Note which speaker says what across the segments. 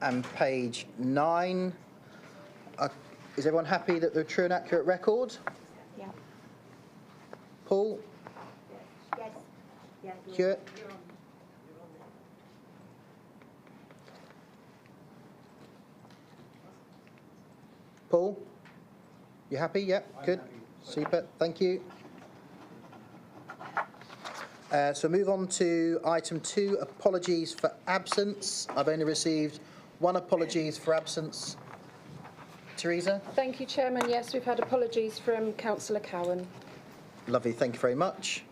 Speaker 1: and page 9. Is everyone happy that they're a true and accurate record?
Speaker 2: Yeah.
Speaker 1: Paul?
Speaker 2: Yes. Yeah.
Speaker 1: Hewitt? Paul? You happy? Yep, good. Super, thank you. So move on to item 2, apologies for absence. I've only received 1 apologies for absence. Teresa?
Speaker 3: Thank you, Chairman. Yes, we've had apologies from Councillor Cowan.
Speaker 1: Lovely, thank you very much.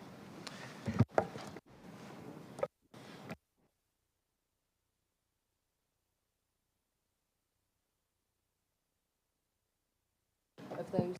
Speaker 3: Of those.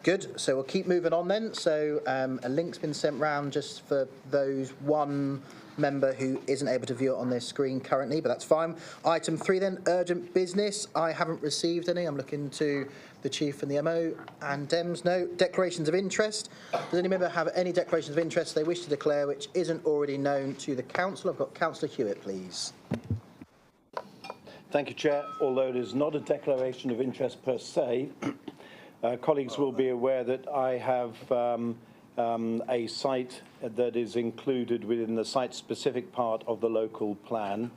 Speaker 1: Good, so we'll keep moving on then. So a link's been sent round just for those 1 member who isn't able to view it on their screen currently, but that's fine. Item 3 then, urgent business. I haven't received any. I'm looking to the Chief and the MO and Dems. No. Declarations of interest. Does any member have any declarations of interest they wish to declare which isn't already known to the Council? I've got Councillor Hewitt, please.
Speaker 4: Thank you, Chair. Although it is not a declaration of interest per se, colleagues will be aware that I have a site that is included within the site-specific part of the local plan.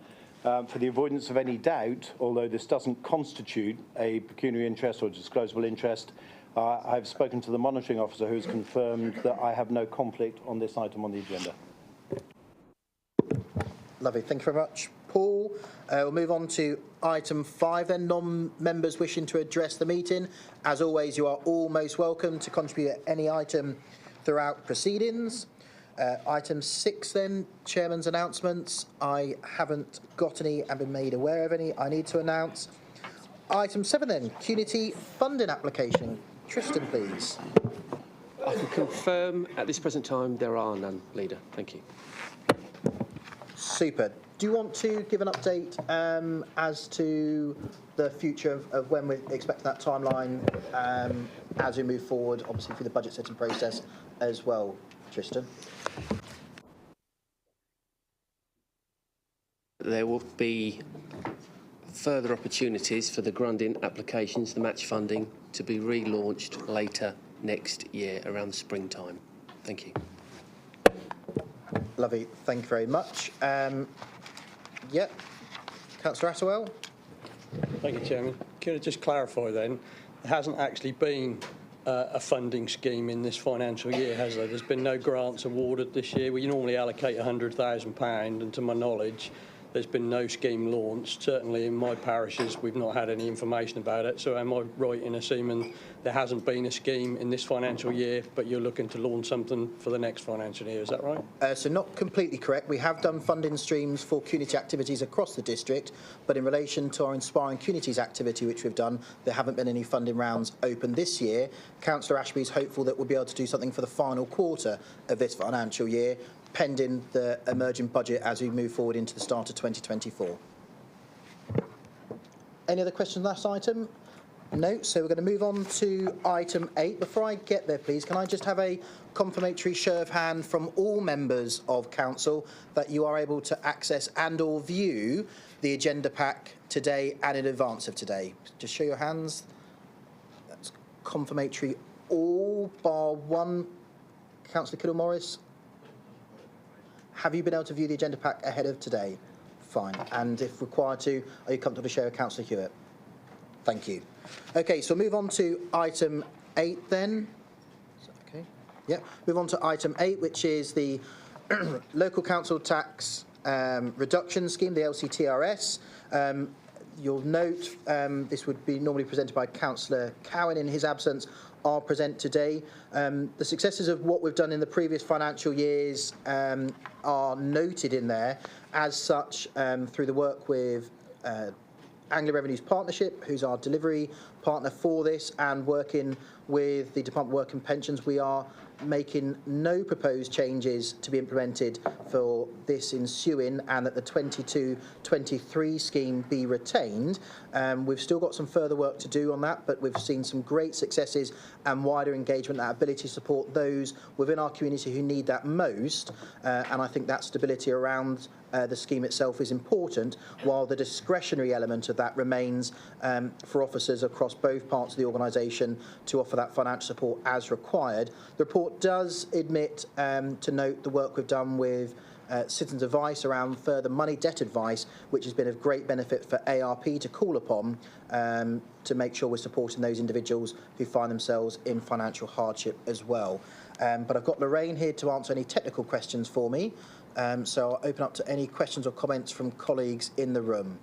Speaker 4: For the avoidance of any doubt, although this doesn't constitute a pecuniary interest or disclosable interest, I've spoken to the monitoring officer who has confirmed that I have no conflict on this item on the agenda.
Speaker 1: Lovely, thank you very much. Paul, we'll move on to item 5 then, non-members wishing to address the meeting. As always, you are all most welcome to contribute at any item throughout proceedings. Item 6 then, Chairman's announcements. I haven't got any and been made aware of any I need to announce. Item 7 then, community funding application. Tristan, please.
Speaker 5: I can confirm at this present time there are none, Leader. Thank you.
Speaker 1: Super. Do you want to give an update as to the future of when we expect that timeline as we move forward, obviously through the budget setting process as well, Tristan?
Speaker 5: There will be further opportunities for the grant-in applications, the match funding, to be relaunched later next year around the springtime. Thank you.
Speaker 1: Lovely. Thank you very much. Yep. Councillor Attewell.
Speaker 6: Thank you, Chairman. Could I just clarify then, there hasn't actually been a funding scheme in this financial year, has there? There's been no grants awarded this year. We normally allocate £100,000, and to my knowledge, there's been no scheme launched. Certainly in my parishes, we've not had any information about it. So am I right in assuming there hasn't been a scheme in this financial year, but you're looking to launch something for the next financial year? Is that right?
Speaker 1: So not completely correct. We have done funding streams for community activities across the district, but in relation to our Inspiring Communities activity, which we've done, there haven't been any funding rounds open this year. Councillor Ashby is hopeful that we'll be able to do something for the final quarter of this financial year, pending the emerging budget as we move forward into the start of 2024. Any other questions on that item? No, so we're going to move on to item 8. Before I get there, please, can I just have a confirmatory show of hand from all members of council that you are able to access and or view the agenda pack today and in advance of today? Just show your hands. That's confirmatory all bar one. Councillor Kiddle-Morris. Have you been able to view the agenda pack ahead of today? Fine. And if required to, are you comfortable to share with Councillor Hewitt? Thank you. Okay, so move on to item 8 then. Okay. Yeah. Move on to item 8, which is the local council tax reduction scheme, the LCTRS. You'll note this would be normally presented by Councillor Cowan in his absence. I'll present today. The successes of what we've done in the previous financial years are noted in there. As such, through the work with Anglia Revenue's Partnership, who's our delivery partner for this, and working with the Department of Work and Pensions, we are making no proposed changes to be implemented for this ensuing, and that the 22-23 scheme be retained. We've still got some further work to do on that, but we've seen some great successes and wider engagement, that ability to support those within our community who need that most, and I think that stability around the scheme itself is important, while the discretionary element of that remains for officers across both parts of the organisation to offer that financial support as required. The report does admit to note the work we've done with citizens' advice around further money debt advice, which has been of great benefit for ARP to call upon to make sure we're supporting those individuals who find themselves in financial hardship as well. But I've got Lorraine here to answer any technical questions for me. So I'll open up to any questions or comments from colleagues in the room.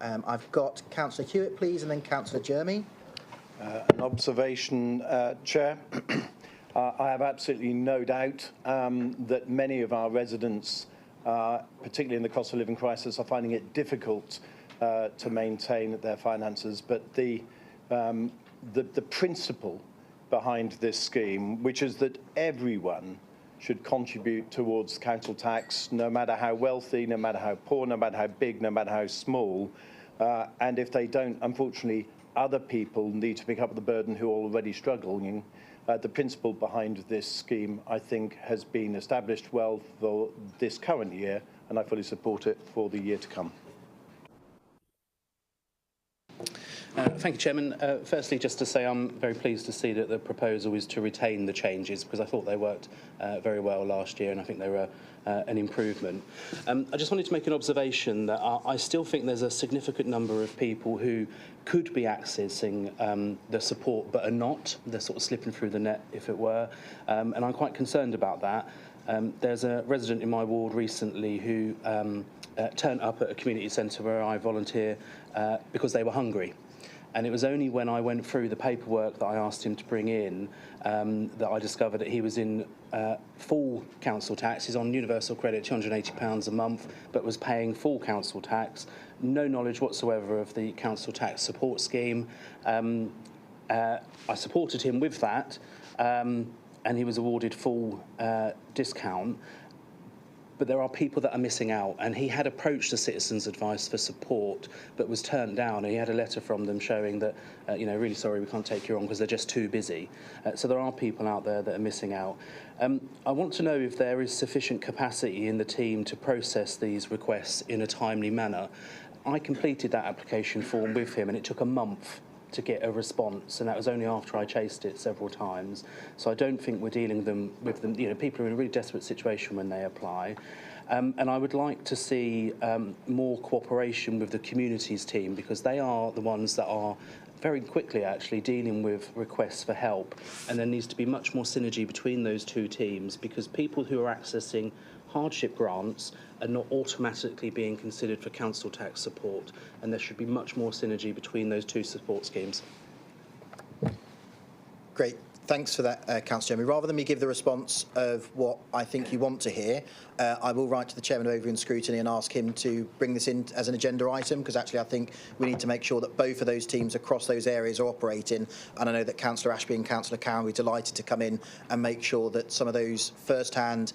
Speaker 1: I've got Councillor Hewitt, please, and then Councillor Jeremy.
Speaker 4: An observation, Chair. I have absolutely no doubt that many of our residents, particularly in the cost of living crisis, are finding it difficult to maintain their finances. But the principle behind this scheme, which is that everyone should contribute towards council tax, no matter how wealthy, no matter how poor, no matter how big, no matter how small. And if they don't, unfortunately, other people need to pick up the burden who are already struggling. The principle behind this scheme, I think, has been established well for this current year, and I fully support it for the year to come.
Speaker 7: Thank you, Chairman. Firstly, just to say I'm very pleased to see that the proposal is to retain the changes, because I thought they worked very well last year, and I think they were an improvement. I just wanted to make an observation that I still think there's a significant number of people who could be accessing the support but are not. They're sort of slipping through the net, if it were, and I'm quite concerned about that. There's a resident in my ward recently who turned up at a community centre where I volunteer because they were hungry. And it was only when I went through the paperwork that I asked him to bring in that I discovered that he was in full council tax. He's on universal credit, £280 a month, but was paying full council tax. No knowledge whatsoever of the council tax support scheme. I supported him with that, and he was awarded full discount. But there are people that are missing out, and he had approached the Citizens' Advice for support but was turned down, and he had a letter from them showing that, really sorry, we can't take you on because they're just too busy. So there are people out there that are missing out. I want to know if there is sufficient capacity in the team to process these requests in a timely manner. I completed that application form with him, and it took a month to get a response, and that was only after I chased it several times. So I don't think we're dealing with them. People are in a really desperate situation when they apply. And I would like to see more cooperation with the communities team, because they are the ones that are very quickly actually dealing with requests for help, and there needs to be much more synergy between those two teams, because people who are accessing hardship grants are not automatically being considered for council tax support, and there should be much more synergy between those two support schemes.
Speaker 1: Great. Thanks for that, Councillor Jeremy. Rather than me give the response of what I think you want to hear, I will write to the Chairman of Overview Scrutiny and ask him to bring this in as an agenda item, because actually I think we need to make sure that both of those teams across those areas are operating. And I know that Councillor Ashby and Councillor Cowan will be delighted to come in and make sure that some of those first-hand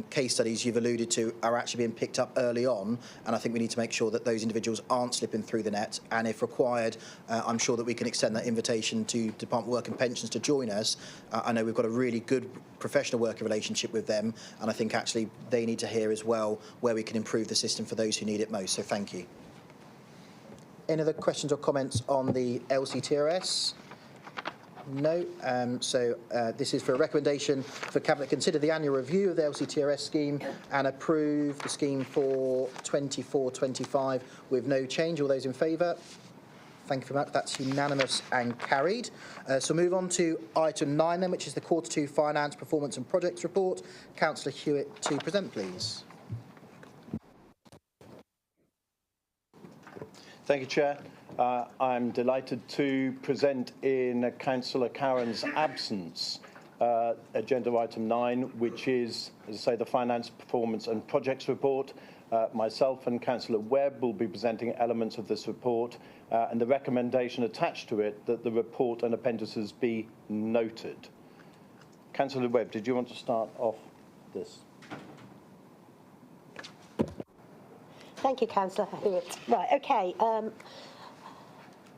Speaker 1: case studies you've alluded to are actually being picked up early on. And I think we need to make sure that those individuals aren't slipping through the net. And if required, I'm sure that we can extend that invitation to Department of Work and Pensions to join us. I know we've got a really good professional working relationship with them, and I think actually they need to hear as well where we can improve the system for those who need it most. So thank you. Any other questions or comments on the LCTRS? No. This is for a recommendation for Cabinet to consider the annual review of the LCTRS scheme and approve the scheme for 24-25 with no change. All those in favour? Thank you very much. That's unanimous and carried. So move on to item 9 then, which is the Q2 Finance, Performance and Projects Report. Councillor Hewitt to present, please.
Speaker 4: Thank you, Chair. I'm delighted to present in Councillor Cowan's absence agenda item 9, which is, as I say, the Finance, Performance and Projects Report. Myself and Councillor Webb will be presenting elements of this report and the recommendation attached to it that the report and appendices be noted. Councillor Webb, did you want to start off this?
Speaker 2: Thank you, Councillor Hewitt. Right, okay.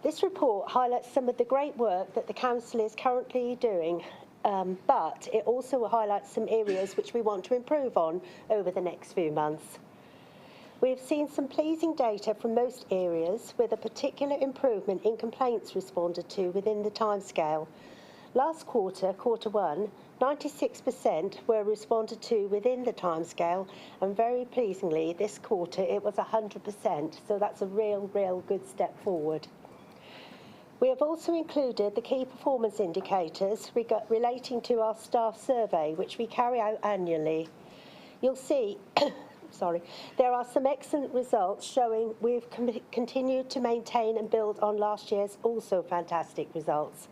Speaker 2: This report highlights some of the great work that the Council is currently doing, but it also highlights some areas which we want to improve on over the next few months. We have seen some pleasing data from most areas, with a particular improvement in complaints responded to within the timescale. Last quarter, quarter one, 96% were responded to within the timescale, and very pleasingly, this quarter it was 100%, so that's a real good step forward. We have also included the key performance indicators relating to our staff survey, which we carry out annually. You'll see there are some excellent results showing we've continued to maintain and build on last year's also fantastic results.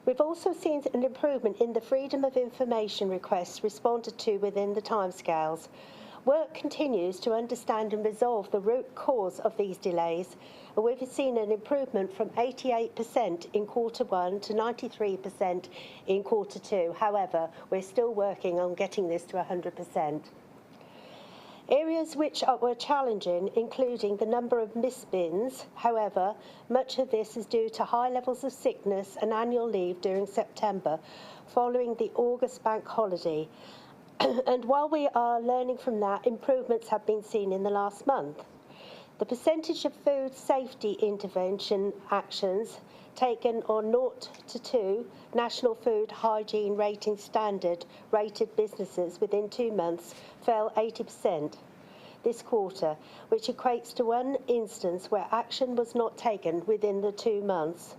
Speaker 2: We've also seen an improvement in the freedom of information requests responded to within the timescales. Work continues to understand and resolve the root cause of these delays, and we've seen an improvement from 88% in quarter one to 93% in quarter two. However, we're still working on getting this to 100%. Areas which were challenging, including the number of missed bins. However, much of this is due to high levels of sickness and annual leave during September, following the August bank holiday. And while we are learning from that, improvements have been seen in the last month. The percentage of food safety intervention actions taken on 0 to 2 National Food Hygiene Rating Standard rated businesses within 2 months fell 80% this quarter, which equates to one instance where action was not taken within the 2 months.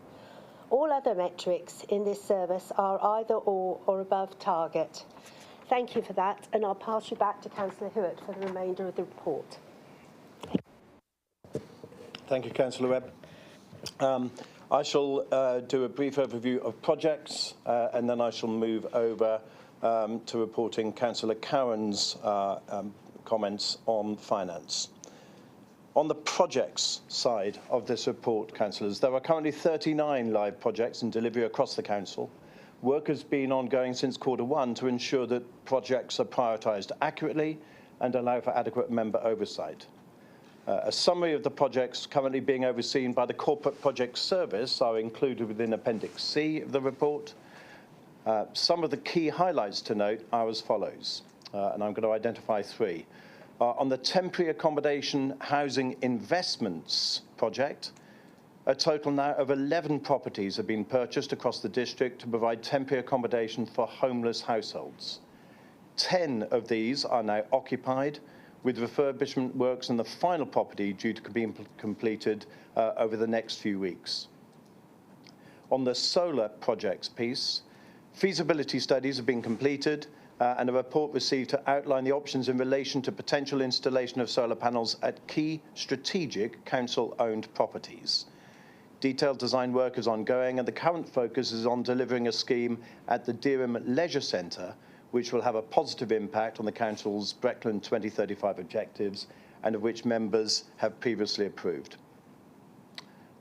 Speaker 2: All other metrics in this service are either or above target. Thank you for that, and I'll pass you back to Councillor Hewitt for the remainder of the report.
Speaker 4: Thank you, Councillor Webb. I shall do a brief overview of projects, and then I shall move over to reporting Councillor Cowan's comments on finance. On the projects side of this report, councillors, there are currently 39 live projects in delivery across the council. Work has been ongoing since quarter one to ensure that projects are prioritised accurately and allow for adequate member oversight. A summary of the projects currently being overseen by the Corporate Project Service are included within Appendix C of the report. Some of the key highlights to note are as follows, and I'm going to identify 3. On the temporary accommodation housing investments project, a total now of 11 properties have been purchased across the district to provide temporary accommodation for homeless households. 10 of these are now occupied, with refurbishment works on the final property due to be completed over the next few weeks. On the solar projects piece, feasibility studies have been completed and a report received to outline the options in relation to potential installation of solar panels at key strategic council-owned properties. Detailed design work is ongoing, and the current focus is on delivering a scheme at the Dereham Leisure Centre, which will have a positive impact on the Council's Breckland 2035 objectives, and of which members have previously approved.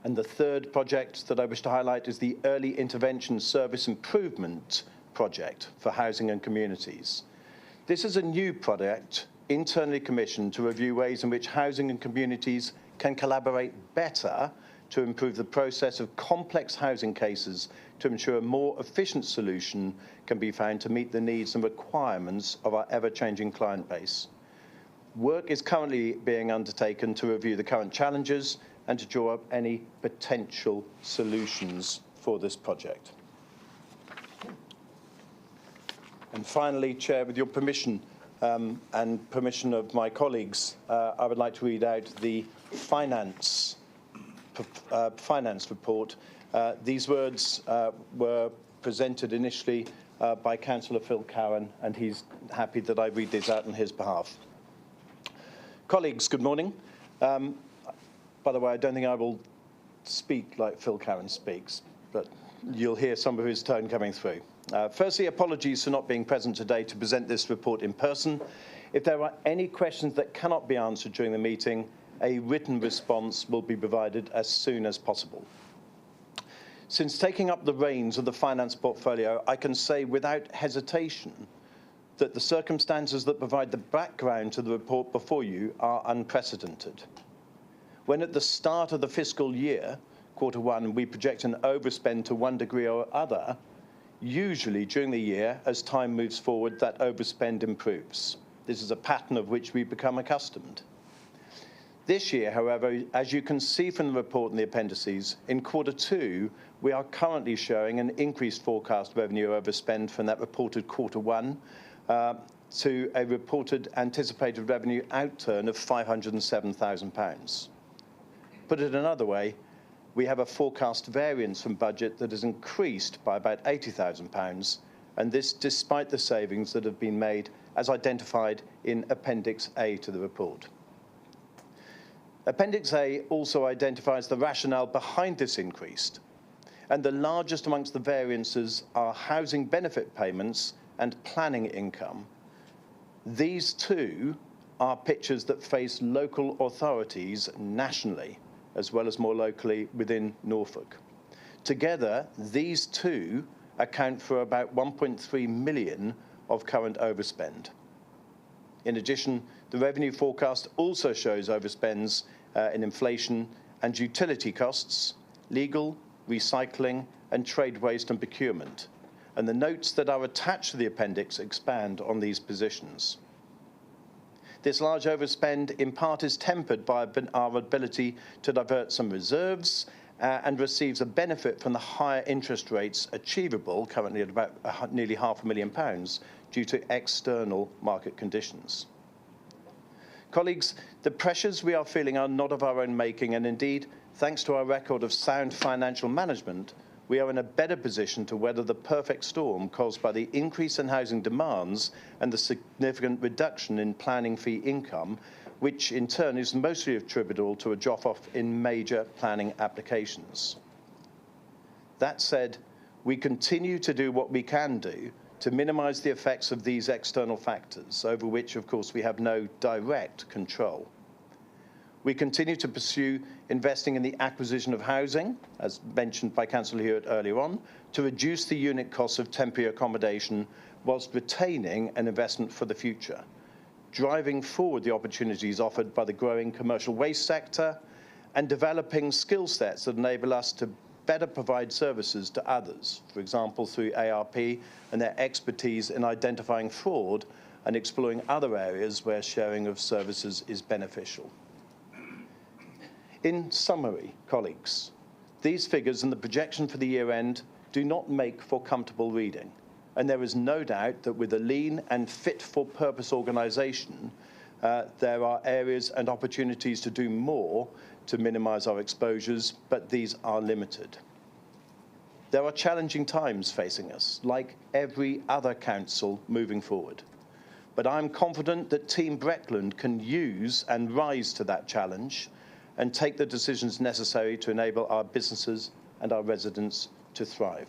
Speaker 4: And the third project that I wish to highlight is the Early Intervention Service Improvement Project for Housing and Communities. This is a new project internally commissioned to review ways in which housing and communities can collaborate better to improve the process of complex housing cases to ensure a more efficient solution can be found to meet the needs and requirements of our ever-changing client base. Work is currently being undertaken to review the current challenges and to draw up any potential solutions for this project. And finally, Chair, with your permission and permission of my colleagues, I would like to read out the finance report. These words were presented initially by Councillor Phil Cowan, and he's happy that I read these out on his behalf. Colleagues, good morning. By the way, I don't think I will speak like Phil Cowan speaks, but you'll hear some of his tone coming through. Firstly, apologies for not being present today to present this report in person. If there are any questions that cannot be answered during the meeting, a written response will be provided as soon as possible. Since taking up the reins of the finance portfolio, I can say without hesitation that the circumstances that provide the background to the report before you are unprecedented. When at the start of the fiscal year, Q1, we project an overspend to one degree or other, usually during the year, as time moves forward, that overspend improves. This is a pattern of which we become accustomed. This year, however, as you can see from the report and the appendices, in Q2, we are currently showing an increased forecast revenue overspend from that reported Q1 to a reported anticipated revenue outturn of £507,000. Put it another way, we have a forecast variance from budget that has increased by about £80,000, and this despite the savings that have been made as identified in Appendix A to the report. Appendix A also identifies the rationale behind this increase, and the largest amongst the variances are housing benefit payments and planning income. These two are pictures that face local authorities nationally, as well as more locally within Norfolk. Together, these two account for about 1.3 million of current overspend. In addition, the revenue forecast also shows overspends in inflation and utility costs, legal, recycling, and trade waste and procurement. And the notes that are attached to the appendix expand on these positions. This large overspend in part is tempered by our ability to divert some reserves and receives a benefit from the higher interest rates achievable, currently at about nearly £500,000, due to external market conditions. Colleagues, the pressures we are feeling are not of our own making, and indeed, thanks to our record of sound financial management, we are in a better position to weather the perfect storm caused by the increase in housing demands and the significant reduction in planning fee income, which in turn is mostly attributable to a drop-off in major planning applications. That said, we continue to do what we can do to minimise the effects of these external factors, over which, of course, we have no direct control. We continue to pursue investing in the acquisition of housing, as mentioned by Councillor Hewitt earlier on, to reduce the unit costs of temporary accommodation whilst retaining an investment for the future, driving forward the opportunities offered by the growing commercial waste sector and developing skill sets that enable us to better provide services to others, for example, through ARP and their expertise in identifying fraud and exploring other areas where sharing of services is beneficial. In summary, colleagues, these figures and the projection for the year end do not make for comfortable reading, and there is no doubt that with a lean and fit-for-purpose organisation, there are areas and opportunities to do more to minimise our exposures, but these are limited. There are challenging times facing us, like every other council moving forward. But I'm confident that Team Breckland can use and rise to that challenge and take the decisions necessary to enable our businesses and our residents to thrive.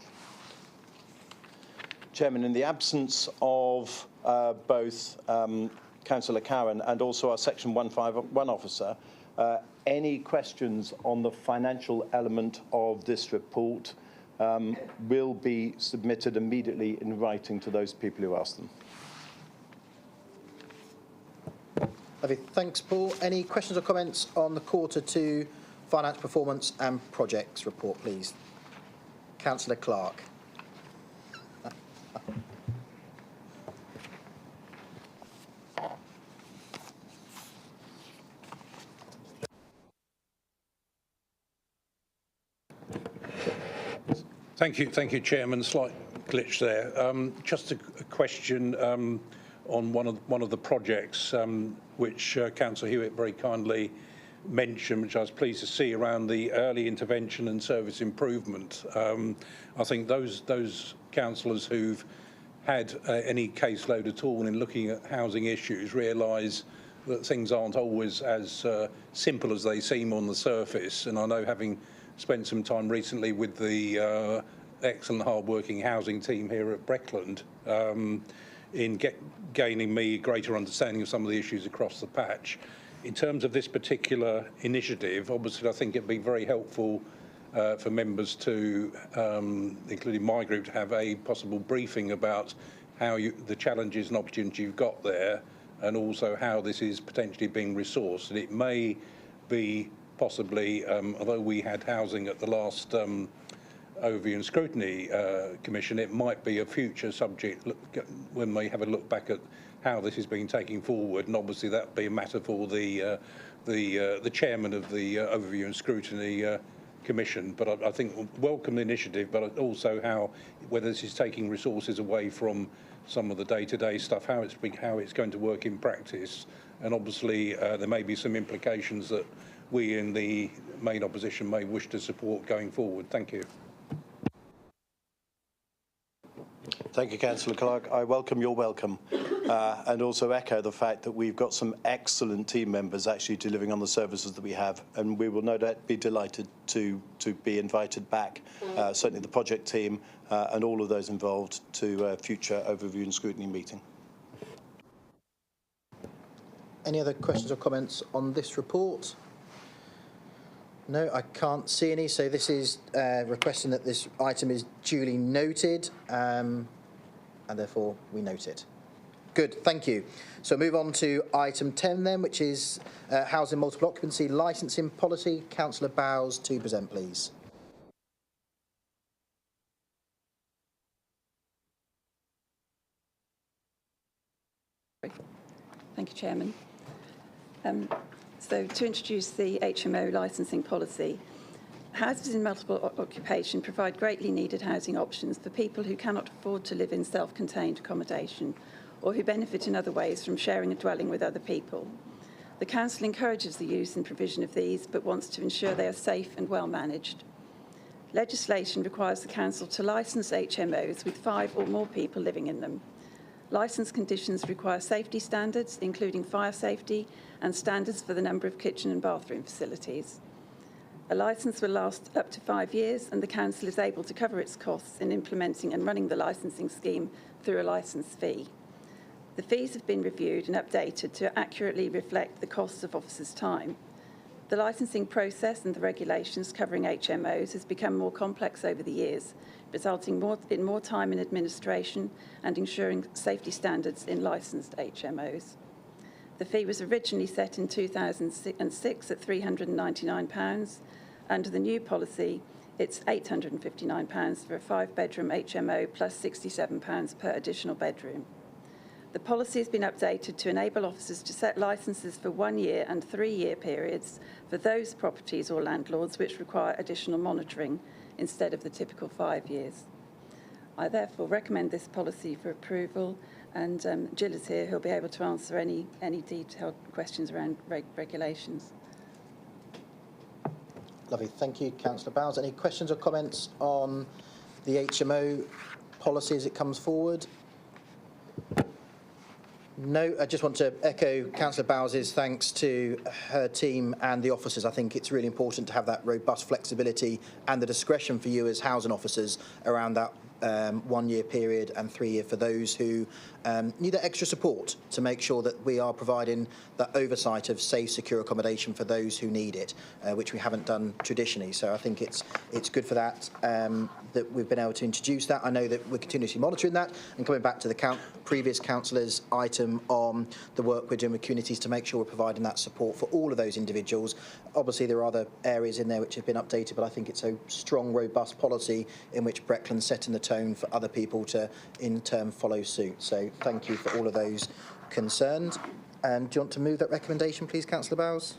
Speaker 4: Chairman, in the absence of both Councillor Cowan and also our Section 151 officer, any questions on the financial element of this report will be submitted immediately in writing to those people who ask them.
Speaker 1: Lovely. Thanks, Paul. Any questions or comments on the Q2 finance performance and projects report, please? Councillor Clark.
Speaker 8: Thank you, Chairman. Slight glitch there. Just a question on one of the projects which Councillor Hewitt very kindly mentioned, which I was pleased to see, around the early intervention and service improvement. I think those councillors who've had any caseload at all in looking at housing issues realise that things aren't always as simple as they seem on the surface. And I know, having spent some time recently with the excellent hard-working housing team here at Breckland in gaining me greater understanding of some of the issues across the patch. In terms of this particular initiative, obviously I think it'd be very helpful for members to, including my group, to have a possible briefing about how the challenges and opportunities you've got there, and also how this is potentially being resourced. And it may be possibly, although we had housing at the last Overview and Scrutiny Commission, it might be a future subject when we have a look back at how this is being taken forward, and obviously that would be a matter for the chairman of the Overview and Scrutiny Commission. But I think welcome the initiative, but also whether this is taking resources away from some of the day-to-day stuff, how it's going to work in practice, and obviously there may be some implications that we in the main opposition may wish to support going forward. Thank you.
Speaker 4: Thank you, Councillor Clark. I welcome your welcome and also echo the fact that we've got some excellent team members actually delivering on the services that we have, and we will no doubt be delighted to be invited back, certainly the project team and all of those involved, to a future Overview and Scrutiny meeting.
Speaker 1: Any other questions or comments on this report? No, I can't see any. So this is requesting that this item is duly noted, and therefore we note it. Good, thank you. So move on to item 10 then, which is housing multiple occupancy licensing policy. Councillor Bowes to present, please.
Speaker 9: Thank you, Chairman. So to introduce the HMO licensing policy, houses in multiple occupation provide greatly needed housing options for people who cannot afford to live in self-contained accommodation or who benefit in other ways from sharing a dwelling with other people. The Council encourages the use and provision of these, but wants to ensure they are safe and well managed. Legislation requires the Council to licence HMOs with 5 or more people living in them. Licence conditions require safety standards, including fire safety, and standards for the number of kitchen and bathroom facilities. A licence will last up to 5 years, and the Council is able to cover its costs in implementing and running the licensing scheme through a licence fee. The fees have been reviewed and updated to accurately reflect the costs of officers' time. The licensing process and the regulations covering HMOs has become more complex over the years, resulting in more time in administration and ensuring safety standards in licensed HMOs. The fee was originally set in 2006 at £399. Under the new policy, it's £859 for a 5-bedroom HMO plus £67 per additional bedroom. The policy has been updated to enable officers to set licences for 1-year and 3-year periods for those properties or landlords which require additional monitoring instead of the typical 5 years. I therefore recommend this policy for approval, and Jill is here who'll be able to answer any detailed questions around regulations.
Speaker 1: Lovely, thank you, Councillor Bowes. Any questions or comments on the HMO policy as it comes forward? No, I just want to echo Councillor Bowes' thanks to her team and the officers. I think it's really important to have that robust flexibility and the discretion for you as housing officers around that 1-year period and 3-year for those who need that extra support to make sure that we are providing that oversight of safe, secure accommodation for those who need it, which we haven't done traditionally. So I think it's good for that that we've been able to introduce that. I know that we're continuously monitoring that, and coming back to the previous councillor's item on the work we're doing with communities to make sure we're providing that support for all of those individuals. Obviously, there are other areas in there which have been updated, but I think it's a strong, robust policy in which Breckland's setting the tone for other people to, in turn, follow suit. So thank you for all of those concerned. Do you want to move that recommendation, please, Councillor Bowes?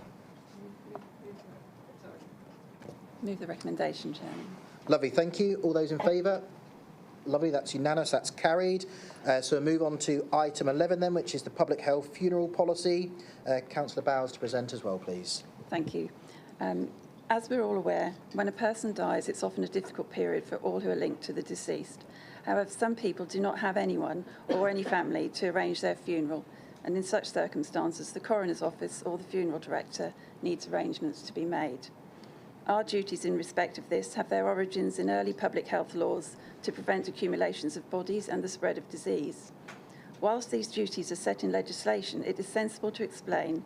Speaker 9: Move the recommendation, Chairman.
Speaker 1: Lovely, thank you. All those in favour? Lovely, that's unanimous, that's carried. So we'll move on to item 11 then, which is the public health funeral policy. Councillor Bowes to present as well, please.
Speaker 9: Thank you. As we're all aware, when a person dies, it's often a difficult period for all who are linked to the deceased. However, some people do not have anyone or any family to arrange their funeral, and in such circumstances, the coroner's office or the funeral director needs arrangements to be made. Our duties in respect of this have their origins in early public health laws to prevent accumulations of bodies and the spread of disease. Whilst these duties are set in legislation, it is sensible to explain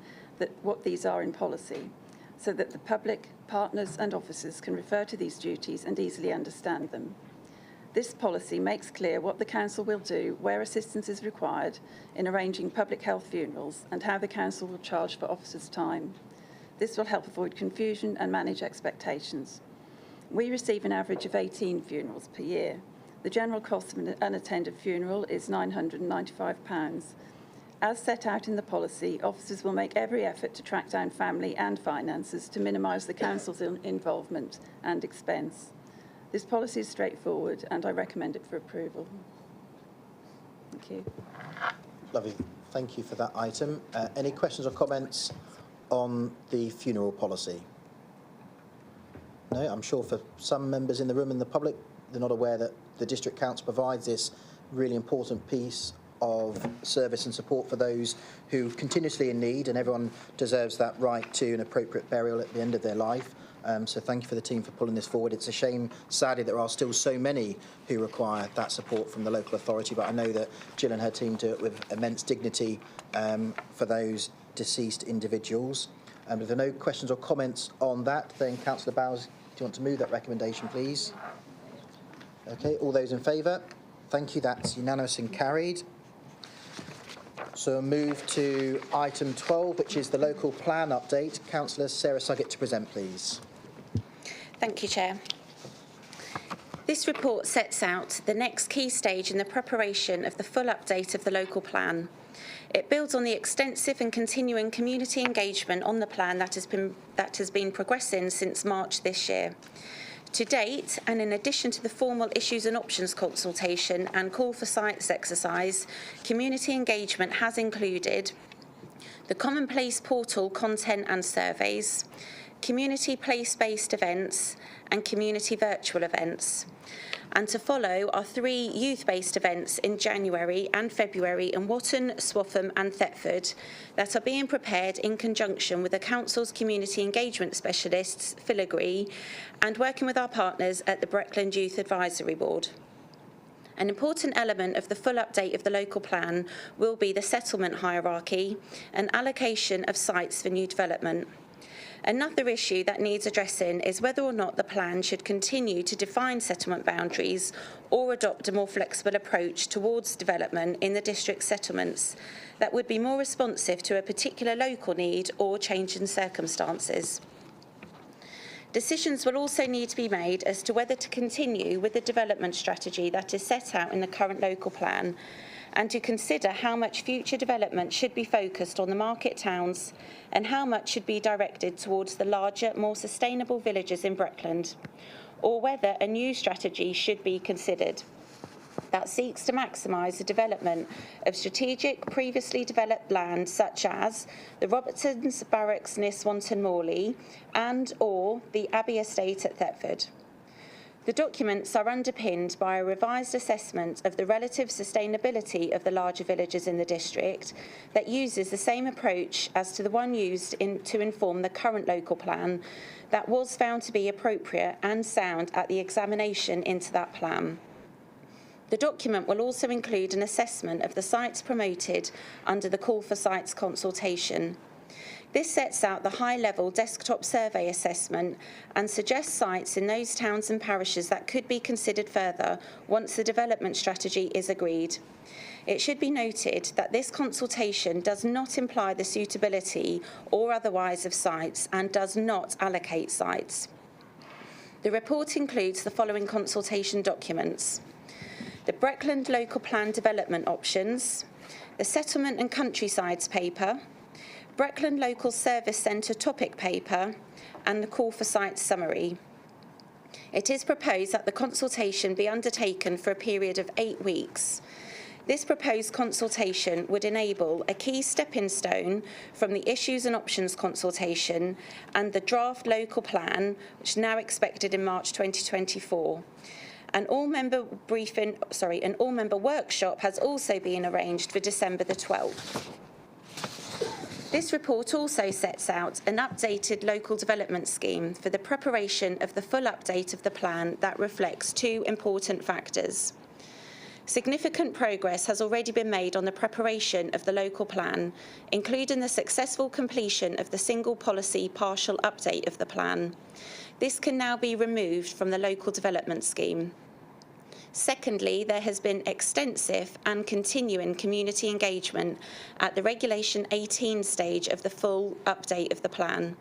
Speaker 9: what these are in policy, so that the public, partners and officers can refer to these duties and easily understand them. This policy makes clear what the Council will do where assistance is required in arranging public health funerals and how the Council will charge for officers' time. This will help avoid confusion and manage expectations. We receive an average of 18 funerals per year. The general cost of an unattended funeral is £995. As set out in the policy, officers will make every effort to track down family and finances to minimise the Council's involvement and expense. This policy is straightforward and I recommend it for approval. Thank you.
Speaker 1: Lovely. Thank you for that item. Any questions or comments on the funeral policy? No, I'm sure for some members in the room and the public, they're not aware that the District Council provides this really important piece of service and support for those who are continuously in need, and everyone deserves that right to an appropriate burial at the end of their life. So thank you for the team for pulling this forward. It's a shame, sadly, there are still so many who require that support from the local authority, but I know that Jill and her team do it with immense dignity for those deceased individuals. If there are no questions or comments on that, then Councillor Bowers, do you want to move that recommendation, please? OK, all those in favour? Thank you, that's unanimous and carried. So we'll move to item 12, which is the local plan update. Councillor Sarah Suggett to present, please.
Speaker 10: Thank you, Chair. This report sets out the next key stage in the preparation of the full update of the local plan. It builds on the extensive and continuing community engagement on the plan that has been progressing since March this year. To date, and in addition to the formal issues and options consultation and call for sites exercise, community engagement has included the Common Place portal content and surveys, community place-based events and community virtual events. And to follow are 3 youth-based events in January and February in Watton, Swaffham and Thetford that are being prepared in conjunction with the Council's community engagement specialists, Filigree, and working with our partners at the Breckland Youth Advisory Board. An important element of the full update of the local plan will be the settlement hierarchy and allocation of sites for new development. Another issue that needs addressing is whether or not the plan should continue to define settlement boundaries or adopt a more flexible approach towards development in the district settlements that would be more responsive to a particular local need or change in circumstances. Decisions will also need to be made as to whether to continue with the development strategy that is set out in the current local plan and to consider how much future development should be focused on the market towns and how much should be directed towards the larger, more sustainable villages in Breckland, or whether a new strategy should be considered that seeks to maximise the development of strategic, previously developed land such as the Robertsons Barracks near Swanton Morley and or the Abbey Estate at Thetford. The documents are underpinned by a revised assessment of the relative sustainability of the larger villages in the district that uses the same approach as to the one used to inform the current local plan that was found to be appropriate and sound at the examination into that plan. The document will also include an assessment of the sites promoted under the Call for Sites consultation. This sets out the high-level desktop survey assessment and suggests sites in those towns and parishes that could be considered further once the development strategy is agreed. It should be noted that this consultation does not imply the suitability or otherwise of sites and does not allocate sites. The report includes the following consultation documents: the Breckland Local Plan Development Options, the Settlement and Countrysides Paper, Breckland Local Service Centre Topic Paper, and the Call for Sites Summary. It is proposed that the consultation be undertaken for a period of 8 weeks. This proposed consultation would enable a key stepping stone from the issues and options consultation and the draft local plan, which is now expected in March 2024. An all-member workshop has also been arranged for December the 12th. This report also sets out an updated local development scheme for the preparation of the full update of the plan that reflects two important factors. Significant progress has already been made on the preparation of the local plan, including the successful completion of the single policy partial update of the plan. This can now be removed from the local development scheme. Secondly, there has been extensive and continuing community engagement at the Regulation 18 stage of the full update of the plan.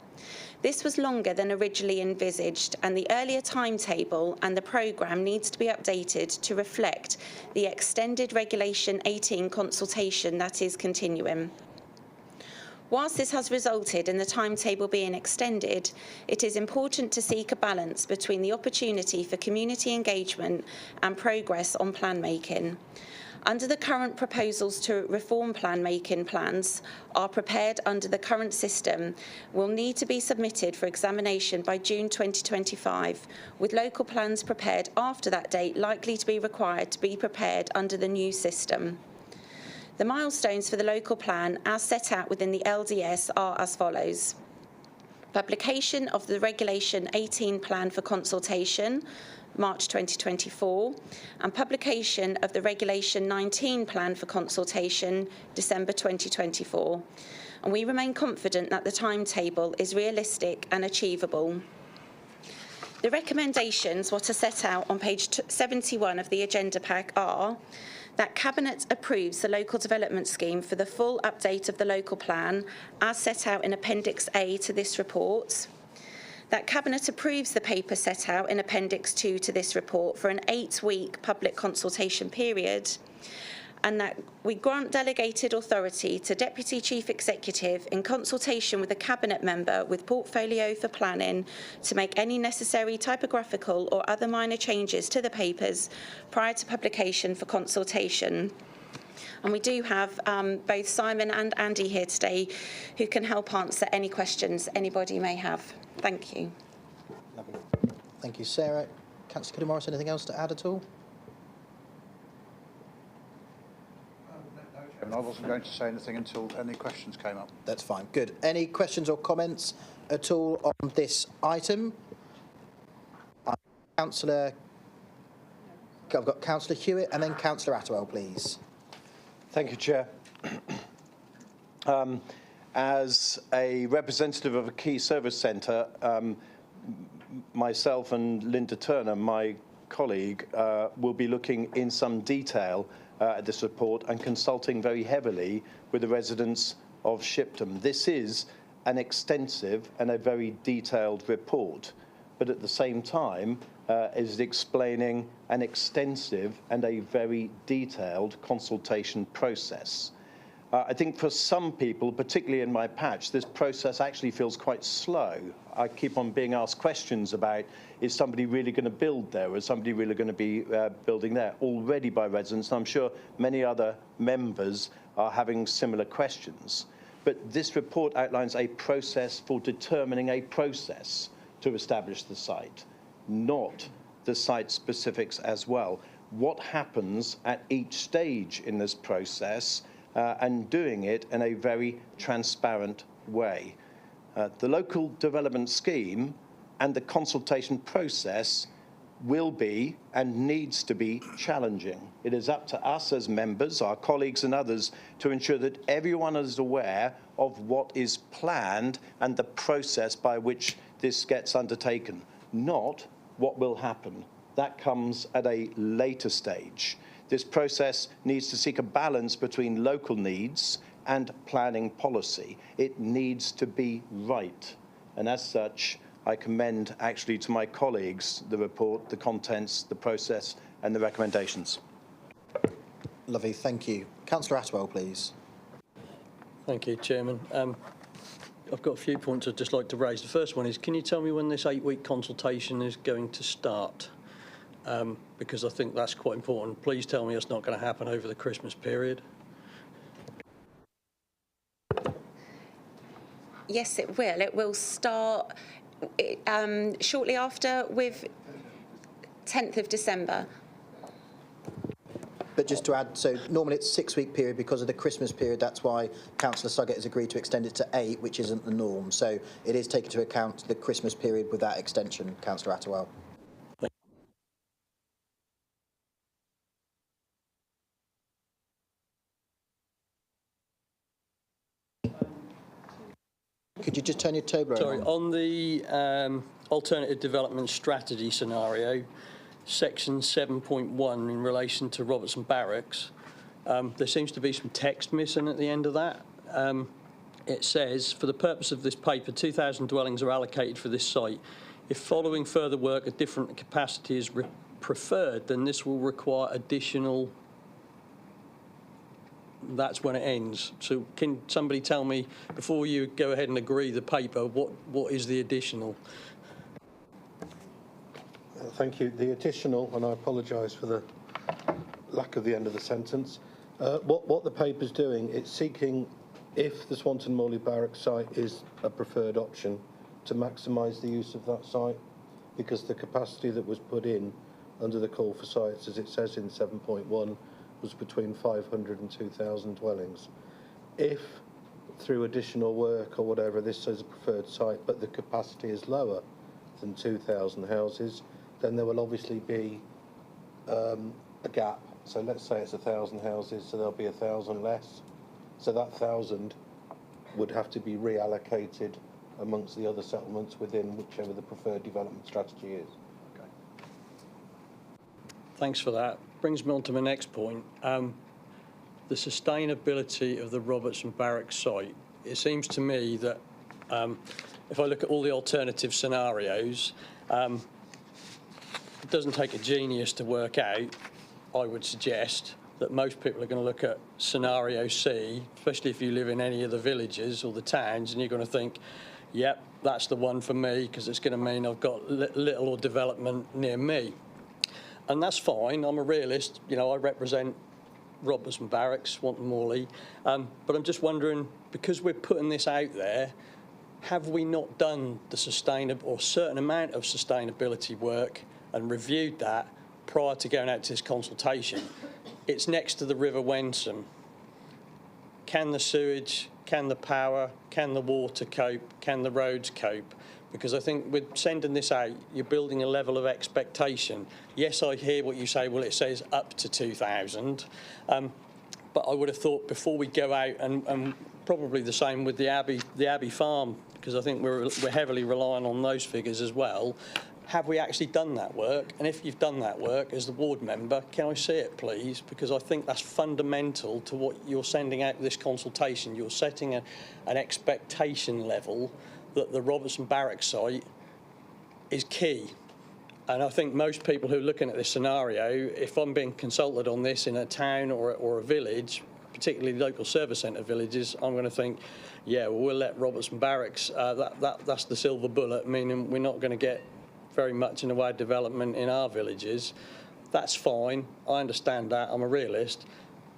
Speaker 10: This was longer than originally envisaged, and the earlier timetable and the programme needs to be updated to reflect the extended Regulation 18 consultation that is continuing. Whilst this has resulted in the timetable being extended, it is important to seek a balance between the opportunity for community engagement and progress on plan making. Under the current proposals to reform plan making, plans are prepared under the current system will need to be submitted for examination by June 2025, with local plans prepared after that date likely to be required to be prepared under the new system. The milestones for the local plan as set out within the LDS are as follows. Publication of the Regulation 18 plan for consultation, March 2024, and publication of the Regulation 19 plan for consultation, December 2024. And we remain confident that the timetable is realistic and achievable. The recommendations, what are set out on page 71 of the agenda pack, are that Cabinet approves the local development scheme for the full update of the local plan as set out in Appendix A to this report, that Cabinet approves the paper set out in Appendix 2 to this report for an 8-week public consultation period, and that we grant delegated authority to Deputy Chief Executive in consultation with a Cabinet member with portfolio for planning to make any necessary typographical or other minor changes to the papers prior to publication for consultation. And we do have both Simon and Andy here today who can help answer any questions anybody may have. Thank you.
Speaker 1: Lovely. Thank you, Sarah. Councillor Cuddy-Morris, anything else to add at all?
Speaker 11: I wasn't going to say anything until any questions came up.
Speaker 1: That's fine. Good. Any questions or comments at all on this item? Councillor, I've got Councillor Hewitt and then Councillor Attwell, please.
Speaker 4: Thank you, Chair. As a representative of a key service centre, myself and Linda Turner, my colleague, will be looking in some detail at this report and consulting very heavily with the residents of Shipton. This is an extensive and a very detailed report, but at the same time is explaining an extensive and a very detailed consultation process. I think for some people, particularly in my patch, this process actually feels quite slow. I keep on being asked questions about, is somebody really going to build there? Or is somebody really going to be building there? Already by residents, and I'm sure many other members are having similar questions. But this report outlines a process for determining a process to establish the site, not the site specifics as well. What happens at each stage in this process, and doing it in a very transparent way. The local development scheme and the consultation process will be and needs to be challenging. It is up to us as members, our colleagues and others, to ensure that everyone is aware of what is planned and the process by which this gets undertaken, not what will happen. That comes at a later stage. This process needs to seek a balance between local needs and planning policy. It needs to be right. And as such, I commend actually to my colleagues the report, the contents, the process and the recommendations.
Speaker 1: Lovely, thank you. Councillor Attwell, please.
Speaker 6: Thank you, Chairman. I've got a few points I'd just like to raise. The first one is, can you tell me when this 8-week consultation is going to start? Because I think that's quite important. Please tell me it's not going to happen over the Christmas period.
Speaker 10: Yes, it will. It will start shortly after with 10th of December.
Speaker 1: But just to add, so normally it's a 6-week period because of the Christmas period. That's why Councillor Suggett has agreed to extend it to 8, which isn't the norm. So it is taken into account the Christmas period with that extension, Councillor Attawell. Could you just turn your Toblerone
Speaker 6: Sorry,
Speaker 1: on?
Speaker 6: on the alternative development strategy scenario, section 7.1 in relation to Robertson Barracks, there seems to be some text missing at the end of that. It says, for the purpose of this paper, 2,000 dwellings are allocated for this site. If following further work a different capacity is preferred, then this will require additional... That's when it ends. So can somebody tell me, before you go ahead and agree the paper, what is the additional?
Speaker 12: Thank you. The additional, and I apologise for the lack of the end of the sentence, what the paper's doing, it's seeking, if the Swanton Morley Barracks site is a preferred option, to maximise the use of that site, because the capacity that was put in under the call for sites, as it says in 7.1, was between 500 and 2,000 dwellings. If, through additional work or whatever, this is a preferred site, but the capacity is lower than 2,000 houses, then there will obviously be a gap. So let's say it's 1,000 houses, so there'll be 1,000 less. So that 1,000 would have to be reallocated amongst the other settlements within whichever the preferred development strategy is. Okay.
Speaker 6: Thanks for that. Brings me on to my next point. The sustainability of the Robertson Barracks site. It seems to me that if I look at all the alternative scenarios, it doesn't take a genius to work out, I would suggest, that most people are going to look at scenario C, especially if you live in any of the villages or the towns, and you're going to think, yep, that's the one for me, because it's going to mean I've got little or development near me. And that's fine. I'm a realist. You know, I represent Robertson Barracks, Swanton Morley. But I'm just wondering, because we're putting this out there, have we not done the sustainable or certain amount of sustainability work and reviewed that prior to going out to this consultation? It's next to the River Wensum. Can the sewage, can the power, can the water cope, can the roads cope? Because I think with sending this out, you're building a level of expectation. Yes, I hear what you say, well, it says up to 2,000. But I would have thought before we go out, and probably the same with the Abbey Farm, because I think we're heavily relying on those figures as well. Have we actually done that work? And if you've done that work as the ward member, can I see it, please? Because I think that's fundamental to what you're sending out this consultation. You're setting an expectation level that the Robertson Barracks site is key. And I think most people who are looking at this scenario, if I'm being consulted on this in a town or a village, particularly local service centre villages, I'm going to think, yeah, well, we'll let Robertson Barracks, that's the silver bullet, meaning we're not going to get very much in the way of development in our villages. That's fine. I understand that. I'm a realist.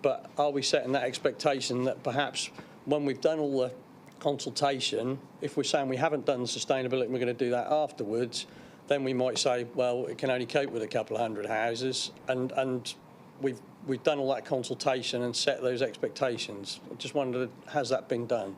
Speaker 6: But are we setting that expectation that perhaps when we've done all the consultation, if we're saying we haven't done sustainability and we're going to do that afterwards, then we might say, well, it can only cope with a couple of hundred houses, and we've done all that consultation and set those expectations. I just wondered, has that been done?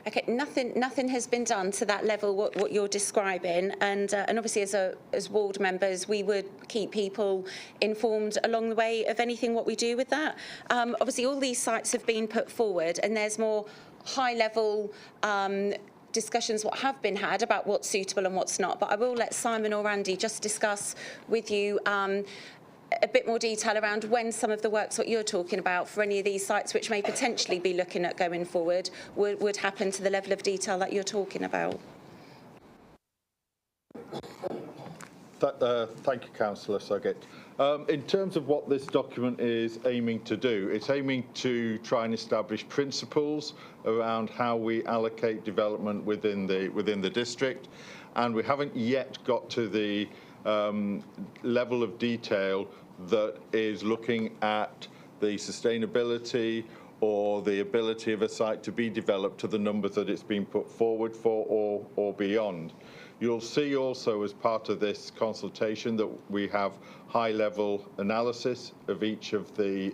Speaker 10: Okay, nothing has been done to that level, what you're describing, and obviously as ward members, we would keep people informed along the way of anything what we do with that. Obviously, all these sites have been put forward, and there's more high-level discussions what have been had about what's suitable and what's not. But I will let Simon or Andy just discuss with you a bit more detail around when some of the works what you're talking about for any of these sites which may potentially be looking at going forward would happen to the level of detail that you're talking about.
Speaker 13: Thank you, Councillor Suggett. In terms of what this document is aiming to do, it's aiming to try and establish principles around how we allocate development within the district, and we haven't yet got to the level of detail that is looking at the sustainability or the ability of a site to be developed to the numbers that it's been put forward for or beyond. You'll see also as part of this consultation that we have high-level analysis of each of the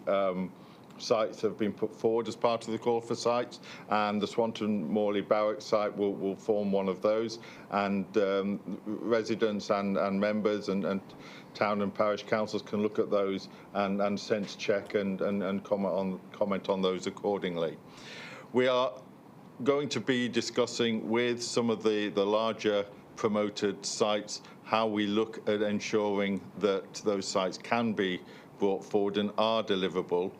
Speaker 13: sites that have been put forward as part of the call for sites, and the Swanton Morley Barracks site will form one of those, and residents and members and town and parish councils can look at those and sense check and comment on those accordingly. We are going to be discussing with some of the larger promoted sites how we look at ensuring that those sites can be brought forward and are deliverable.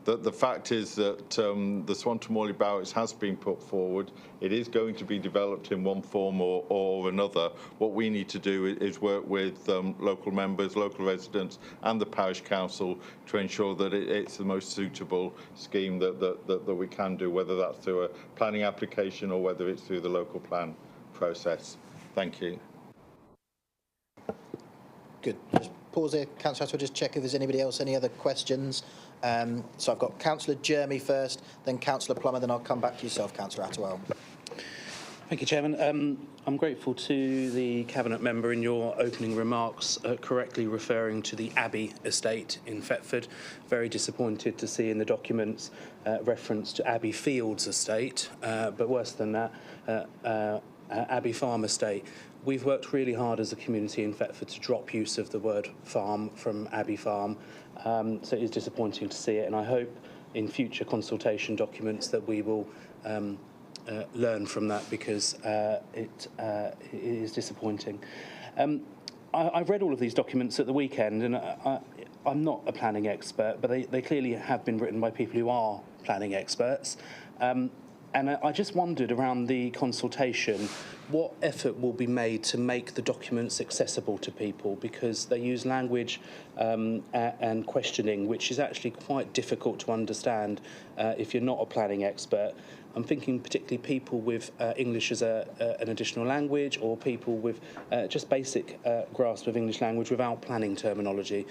Speaker 13: The fact is that the Swanton Morley Barracks has been put forward. It is going to be developed in one form or another. What we need to do is work with local members, local residents and the parish council to ensure that it's the most suitable scheme that we can do, whether that's through a planning application or whether it's through the local plan process. Thank you.
Speaker 1: Good. Just pause here, Councillor Attwell, just check if there's anybody else, any other questions. So I've got Councillor Jeremy first, then Councillor Plummer, then I'll come back to yourself, Councillor Attwell.
Speaker 7: Thank you, Chairman. I'm grateful to the Cabinet member in your opening remarks correctly referring to the Abbey estate in Thetford. Very disappointed to see in the documents reference to Abbey Fields estate, but worse than that, Abbey Farm estate. We've worked really hard as a community in Thetford to drop use of the word farm from Abbey Farm, so it is disappointing to see it, and I hope in future consultation documents that we will learn from that, because it is disappointing. I've read all of these documents at the weekend, and I'm not a planning expert, but they clearly have been written by people who are planning experts. And I just wondered around the consultation, what effort will be made to make the documents accessible to people, because they use language and questioning, which is actually quite difficult to understand if you're not a planning expert. I'm thinking particularly people with English as an additional language, or people with just basic grasp of English language without planning terminology.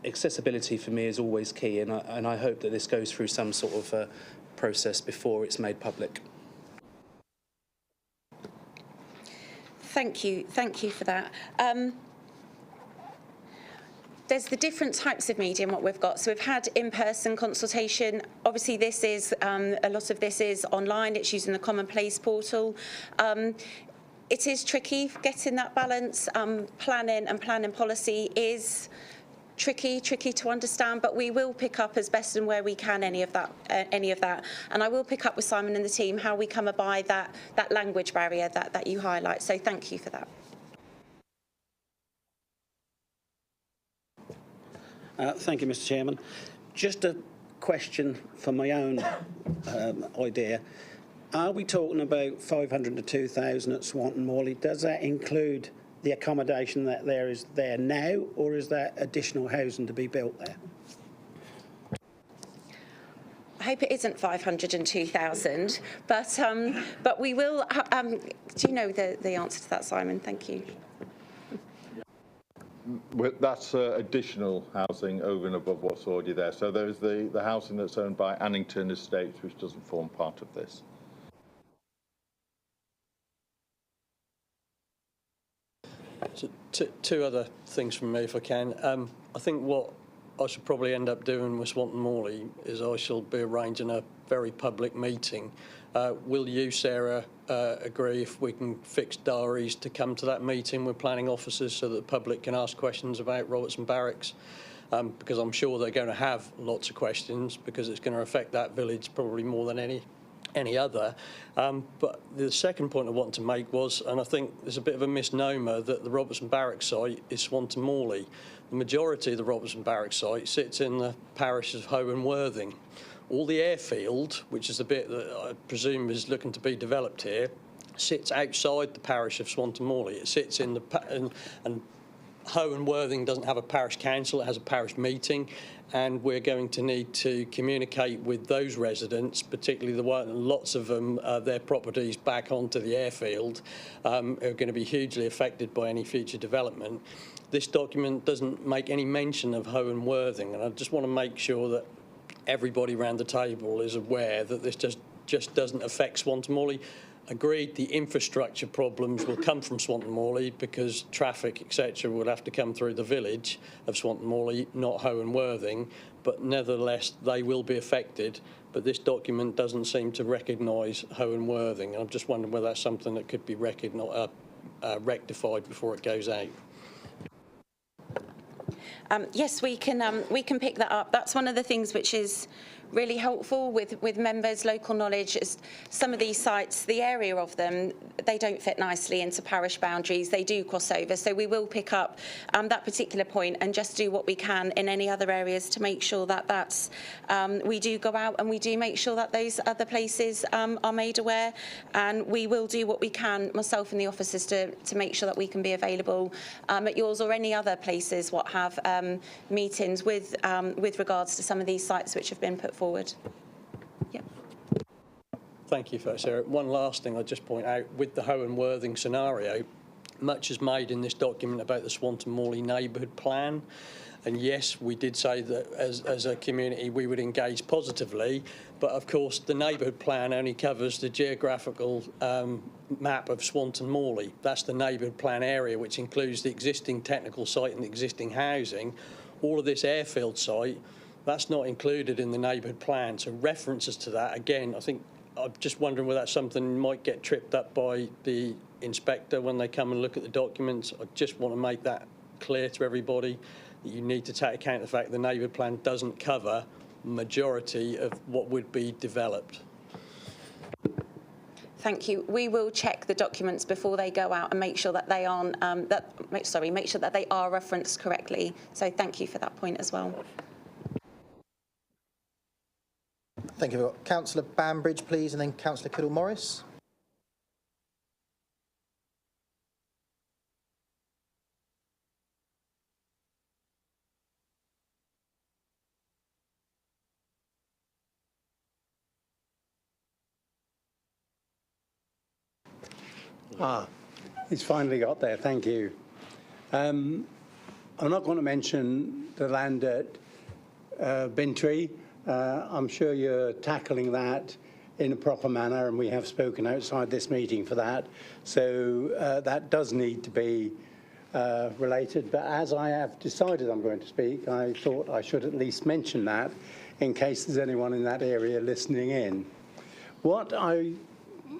Speaker 7: Accessibility for me is always key, and I hope that this goes through some sort of process before it's made public.
Speaker 10: Thank you for that. There's the different types of media and what we've got. So we've had in-person consultation. Obviously, this is a lot of this is online. It's using the Common Place portal. It is tricky getting that balance. Planning and planning policy is tricky to understand, but we will pick up as best and where we can any of that, and I will pick up with Simon and the team how we come by that language barrier that you highlight. So thank you for that.
Speaker 14: Thank you, Mr. Chairman. Just a question for my own idea. Are we talking about 500 to 2,000 at Swanton Morley? Does that include the accommodation that there is there now, or is that additional housing to be built there?
Speaker 10: I hope it isn't 500 and 2,000, but we will. Do you know the answer to that, Simon? Thank you.
Speaker 13: That's additional housing over and above what's already there. So there's the housing that's owned by Annington Estates, which doesn't form part of this.
Speaker 6: So two other things from me, if I can. I think what I should probably end up doing with Swanton Morley is I shall be arranging a very public meeting. Will you, Sarah, agree if we can fix diaries to come to that meeting with planning officers so that the public can ask questions about Robertson Barracks? Because I'm sure they're going to have lots of questions, because it's going to affect that village probably more than any other. But the second point I wanted to make was, and I think there's a bit of a misnomer, that the Robertson Barracks site is Swanton Morley. The majority of the Robertson Barracks site sits in the parish of Hoe and Worthing. All the airfield, which is the bit that I presume is looking to be developed here, sits outside the parish of Swanton Morley. It sits in the and Hoe and Worthing doesn't have a parish council, it has a parish meeting, and we're going to need to communicate with those residents, particularly the one, lots of them, their properties back onto the airfield, are going to be hugely affected by any future development. This document doesn't make any mention of Hoe and Worthing, and I just want to make sure that everybody around the table is aware that this just doesn't affect Swanton Morley. agreed the infrastructure problems will come from Swanton Morley because traffic, etc., will have to come through the village of Swanton Morley, not Hoe and Worthing, but nevertheless they will be affected. But this document doesn't seem to recognise Hoe and Worthing. I'm just wondering whether that's something that could be rectified before it goes out.
Speaker 10: Yes, we can pick that up. That's one of the things which is really helpful with members' local knowledge. Is some of these sites, the area of them, they don't fit nicely into parish boundaries. They do cross over. So we will pick up that particular point and just do what we can in any other areas to make sure that we do go out and we do make sure that those other places are made aware. And we will do what we can, myself and the officers, to make sure that we can be available at yours or any other places what have meetings with regards to some of these sites which have been put forward. Yep.
Speaker 6: Thank you for that, Sarah. One last thing I'd just point out, with the Hoe and Worthing scenario, much is made in this document about the Swanton Morley neighbourhood plan. And yes, we did say that as a community we would engage positively, but of course the neighbourhood plan only covers the geographical map of Swanton Morley. That's the neighbourhood plan area, which includes the existing technical site and the existing housing. All of this airfield site, that's not included in the neighbourhood plan. So references to that, again, I think I'm just wondering whether that's something might get tripped up by the inspector when they come and look at the documents. I just want to make that clear to everybody that you need to take account of the fact the neighbourhood plan doesn't cover majority of what would be developed.
Speaker 10: Thank you. We will check the documents before they go out and make sure that they aren't make sure that they are referenced correctly. So thank you for that point as well.
Speaker 1: Thank you. Councillor Bambridge, please, and then Councillor Kiddle-Morris.
Speaker 15: It's finally got there, thank you. I'm not going to mention the land at Bintry. I'm sure you're tackling that in a proper manner, and we have spoken outside this meeting for that. So that does need to be related. But as I have decided I'm going to speak, I thought I should at least mention that in case there's anyone in that area listening in. What I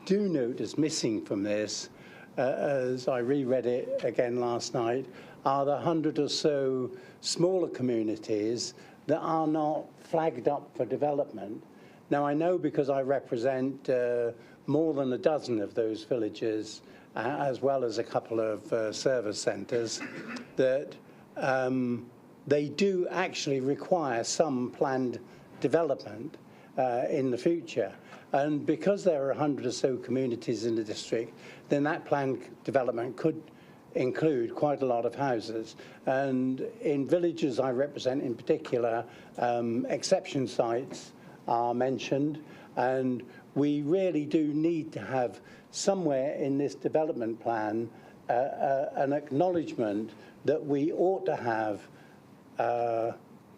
Speaker 15: do note is missing from this, as I reread it again last night, are the 100 or so smaller communities that are not flagged up for development. Now, I know because I represent more than a dozen of those villages, as well as a couple of service centres, that they do actually require some planned development in the future. And because there are 100 or so communities in the district, then that planned development could include quite a lot of houses. And in villages I represent in particular, exception sites are mentioned, and we really do need to have somewhere in this development plan an acknowledgement that we ought to have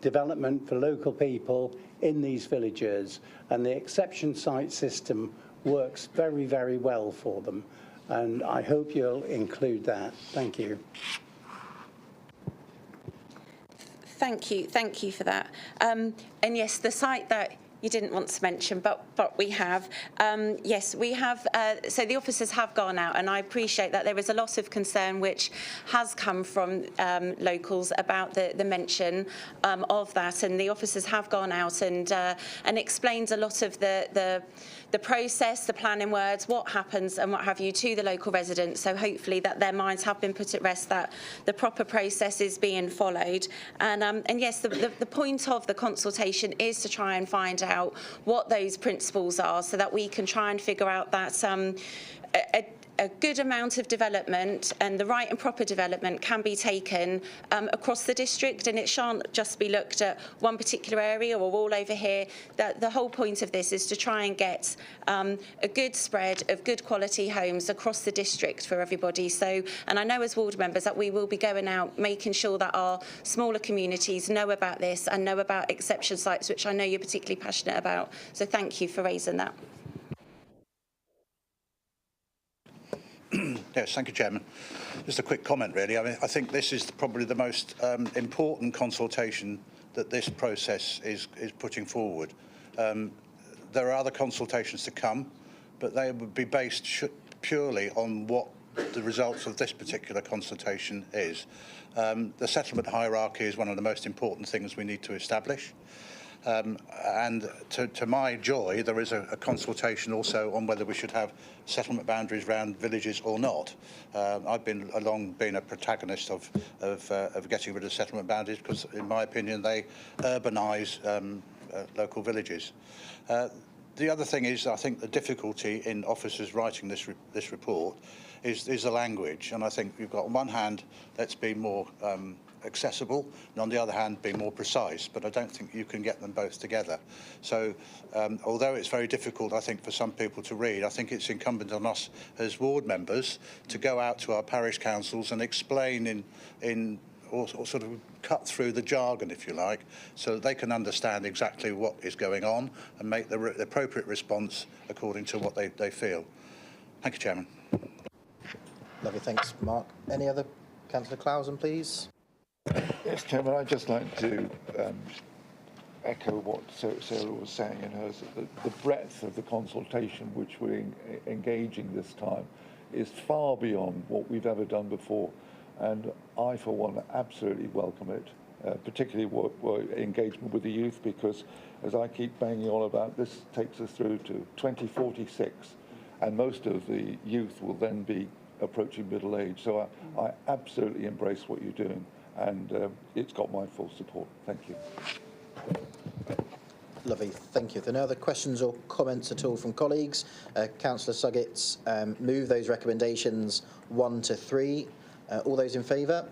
Speaker 15: development for local people in these villages, and the exception site system works very, very well for them. And I hope you'll include that. Thank you.
Speaker 10: Thank you for that. And yes, the site that you didn't want to mention, but we have. Yes, we have. So the officers have gone out, and I appreciate that there is a lot of concern which has come from locals about the mention of that, and the officers have gone out and explained a lot of the process, the planning words, what happens and what have you to the local residents. So hopefully that their minds have been put at rest, that the proper process is being followed. And yes, the point of the consultation is to try and find out what those principles are, so that we can try and figure out that a good amount of development and the right and proper development can be taken across the district, and it shan't just be looked at one particular area or all over here. The whole point of this is to try and get a good spread of good quality homes across the district for everybody. So, and I know as ward members that we will be going out making sure that our smaller communities know about this and know about exception sites, which I know you're particularly passionate about. So thank you for raising that.
Speaker 11: Yes, thank you, Chairman. Just a quick comment, really. I mean, I think this is probably the most important consultation that this process is putting forward. There are other consultations to come, but they would be based purely on what the results of this particular consultation is. The settlement hierarchy is one of the most important things we need to establish. And to my joy, there is a consultation also on whether we should have settlement boundaries around villages or not. I've been a protagonist of getting rid of settlement boundaries because, in my opinion, they urbanise local villages. The other thing is, I think the difficulty in officers writing this report is the language, and I think you've got on one hand, let's be more accessible, and on the other hand, be more precise, but I don't think you can get them both together. So although it's very difficult, I think, for some people to read, I think it's incumbent on us as ward members to go out to our parish councils and explain or sort of cut through the jargon, if you like, so that they can understand exactly what is going on and make the appropriate response according to what they feel. Thank you, Chairman.
Speaker 1: Lovely, thanks, Mark. Any other? Councillor Clausen, please.
Speaker 16: Yes, Chairman, I'd just like to echo what Sarah was saying in hers. The breadth of the consultation which we're engaging this time is far beyond what we've ever done before. And I, for one, absolutely welcome it, particularly engagement with the youth, because, as I keep banging on about, this takes us through to 2046, and most of the youth will then be approaching middle age. So I absolutely embrace what you're doing, and it's got my full support. Thank you.
Speaker 1: Lovely, thank you. If there are no other questions or comments at all from colleagues, Councillor Suggett's move those recommendations 1 to 3. All those in favour?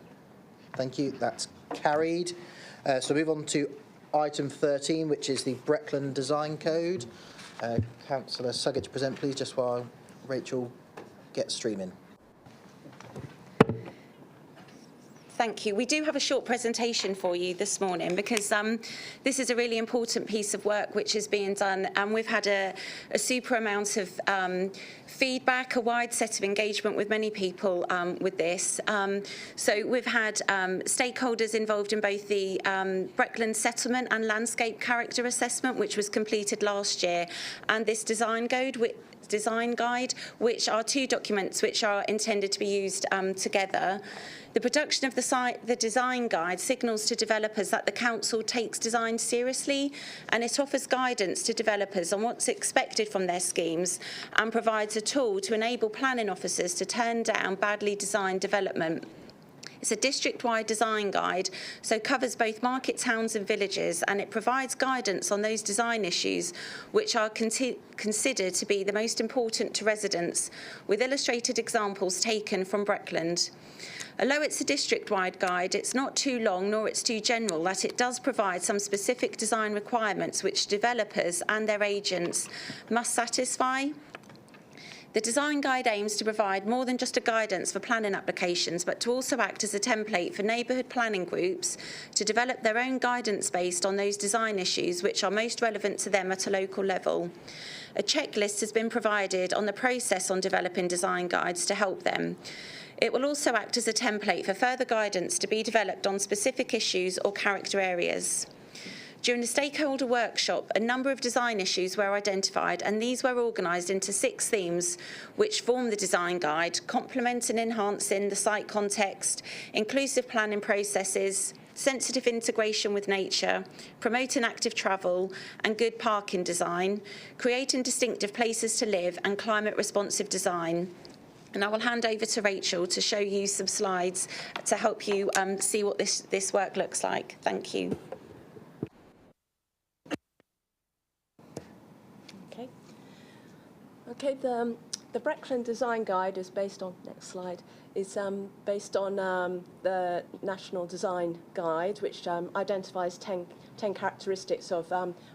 Speaker 1: Thank you. That's carried. So move on to item 13, which is the Breckland Design Code. Councillor Suggett to present, please, just while Rachel gets streaming.
Speaker 10: Thank you. We do have a short presentation for you this morning because this is a really important piece of work which is being done, and we've had a super amount of feedback, a wide set of engagement with many people with this. So we've had stakeholders involved in both the Breckland Settlement and Landscape Character Assessment, which was completed last year, and this design guide, which are two documents which are intended to be used together. The production of the design guide signals to developers that the council takes design seriously, and it offers guidance to developers on what's expected from their schemes and provides a tool to enable planning officers to turn down badly designed development. It's a district-wide design guide, so covers both market towns and villages, and it provides guidance on those design issues which are considered to be the most important to residents, with illustrated examples taken from Breckland. Although it's a district-wide guide, it's not too long nor it's too general, that it does provide some specific design requirements which developers and their agents must satisfy. The design guide aims to provide more than just a guidance for planning applications, but to also act as a template for neighbourhood planning groups to develop their own guidance based on those design issues which are most relevant to them at a local level. A checklist has been provided on the process on developing design guides to help them. It will also act as a template for further guidance to be developed on specific issues or character areas. During the stakeholder workshop, a number of design issues were identified, and these were organised into 6 themes which form the design guide: complement and enhancing the site context, inclusive planning processes, sensitive integration with nature, promoting active travel and good parking design, creating distinctive places to live, and climate responsive design. And I will hand over to Rachel to show you some slides to help you see what this work looks like. Thank you.
Speaker 17: Okay, the Breckland Design Guide is based on, next slide, is based on the National Design Guide, which identifies 10 characteristics of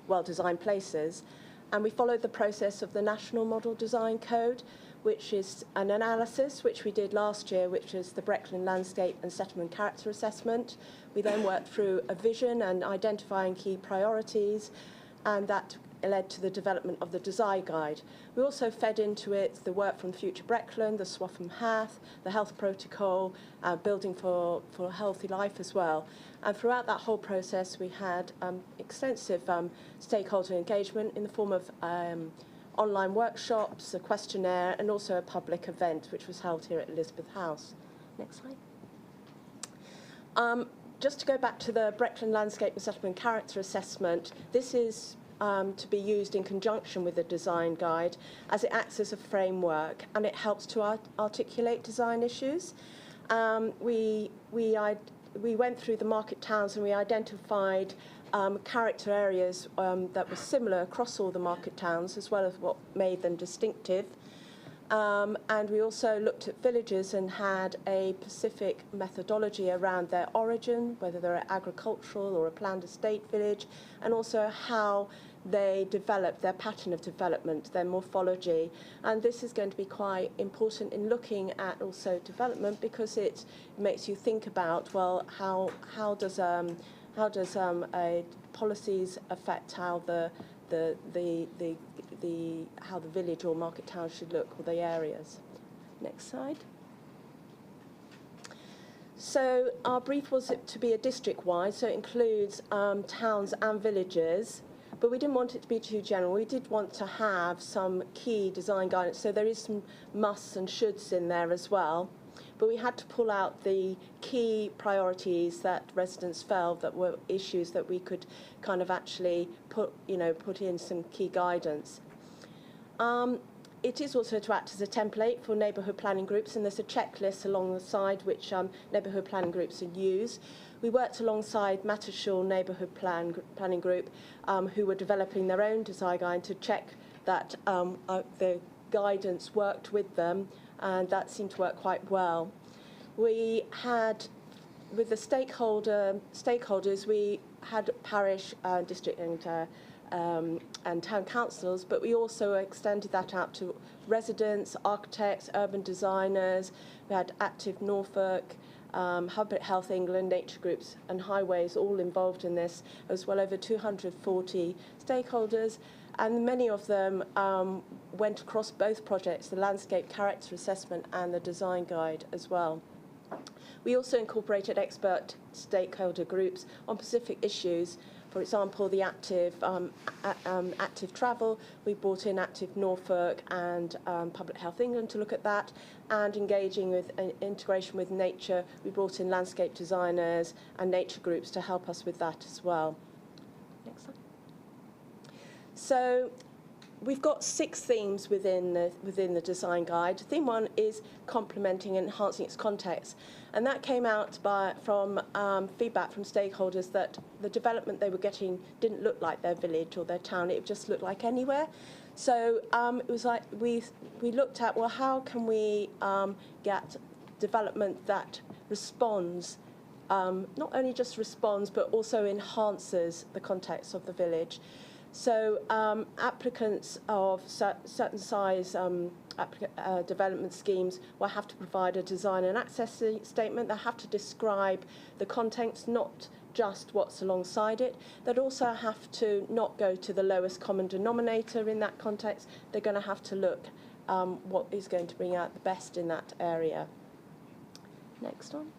Speaker 17: well-designed places. And we followed the process of the National Model Design Code, which is an analysis which we did last year, which is the Breckland Landscape and Settlement Character Assessment. We then worked through a vision and identifying key priorities, and that led to the development of the design guide. We also fed into it the work from Future Breckland, the Swaffham Heath, the health protocol, building for a healthy life as well. And throughout that whole process, we had extensive stakeholder engagement in the form of online workshops, a questionnaire, and also a public event, which was held here at Elizabeth House. Next slide. Just to go back to the Breckland Landscape and Settlement Character Assessment, this is to be used in conjunction with the design guide, as it acts as a framework and it helps to articulate design issues. We went through the market towns and we identified character areas that were similar across all the market towns, as well as what made them distinctive. And we also looked at villages and had a specific methodology around their origin, whether they're agricultural or a planned estate village, and also how they develop their pattern of development, their morphology. And this is going to be quite important in looking at also development, because it makes you think about, well, how does policies affect how how the village or market town should look, or the areas. Next slide. So our brief was to be a district-wide, so it includes towns and villages, but we didn't want it to be too general. We did want to have some key design guidance, so there is some musts and shoulds in there as well. But we had to pull out the key priorities that residents felt that were issues that we could kind of actually put in some key guidance. It is also to act as a template for neighbourhood planning groups, and there's a checklist along the side which neighbourhood planning groups use. We worked alongside Mattershall Neighbourhood Planning Group, who were developing their own design guide, to check that the guidance worked with them, and that seemed to work quite well. We had, with the stakeholders, we had parish, district and town councils, but we also extended that out to residents, architects, urban designers. We had Active Norfolk, Hub Health England, nature groups and highways all involved in this, as well over 240 stakeholders. And many of them went across both projects, the landscape character assessment and the design guide as well. We also incorporated expert stakeholder groups on specific issues. For example, the active travel, we brought in Active Norfolk and Public Health England to look at that, and engaging with integration with nature, we brought in landscape designers and nature groups to help us with that as well. Next slide. So we've got 6 themes within the design guide. Theme 1 is complementing and enhancing its context, and that came out from feedback from stakeholders that the development they were getting didn't look like their village or their town. It just looked like anywhere. So it was like we looked at, well, how can we get development that responds, not only just responds, but also enhances the context of the village. So applicants of certain size development schemes will have to provide a design and access statement. They have to describe the contents, not just what's alongside it. They'd also have to not go to the lowest common denominator in that context. They're going to have to look what is going to bring out the best in that area. Next one.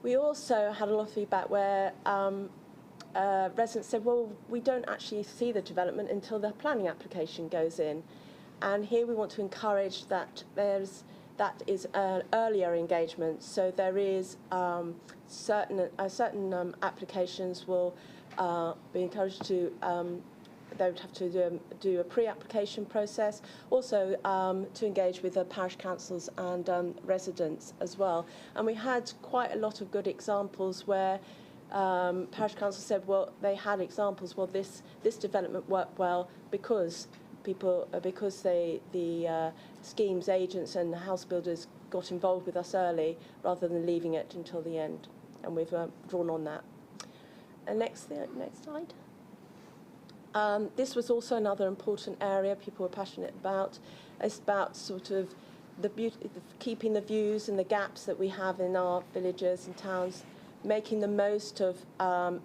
Speaker 17: We also had a lot of feedback where residents said, well, we don't actually see the development until the planning application goes in. And here we want to encourage that that is an earlier engagement. So there is certain applications will be encouraged to, they would have to do a pre-application process, also to engage with the parish councils and residents as well. And we had quite a lot of good examples where parish council said, well, they had examples, well, this development worked well because the schemes agents and house builders got involved with us early rather than leaving it until the end, and we've drawn on that. And next slide. This was also another important area people were passionate about. It's about sort of the beauty, keeping the views and the gaps that we have in our villages and towns, making the most of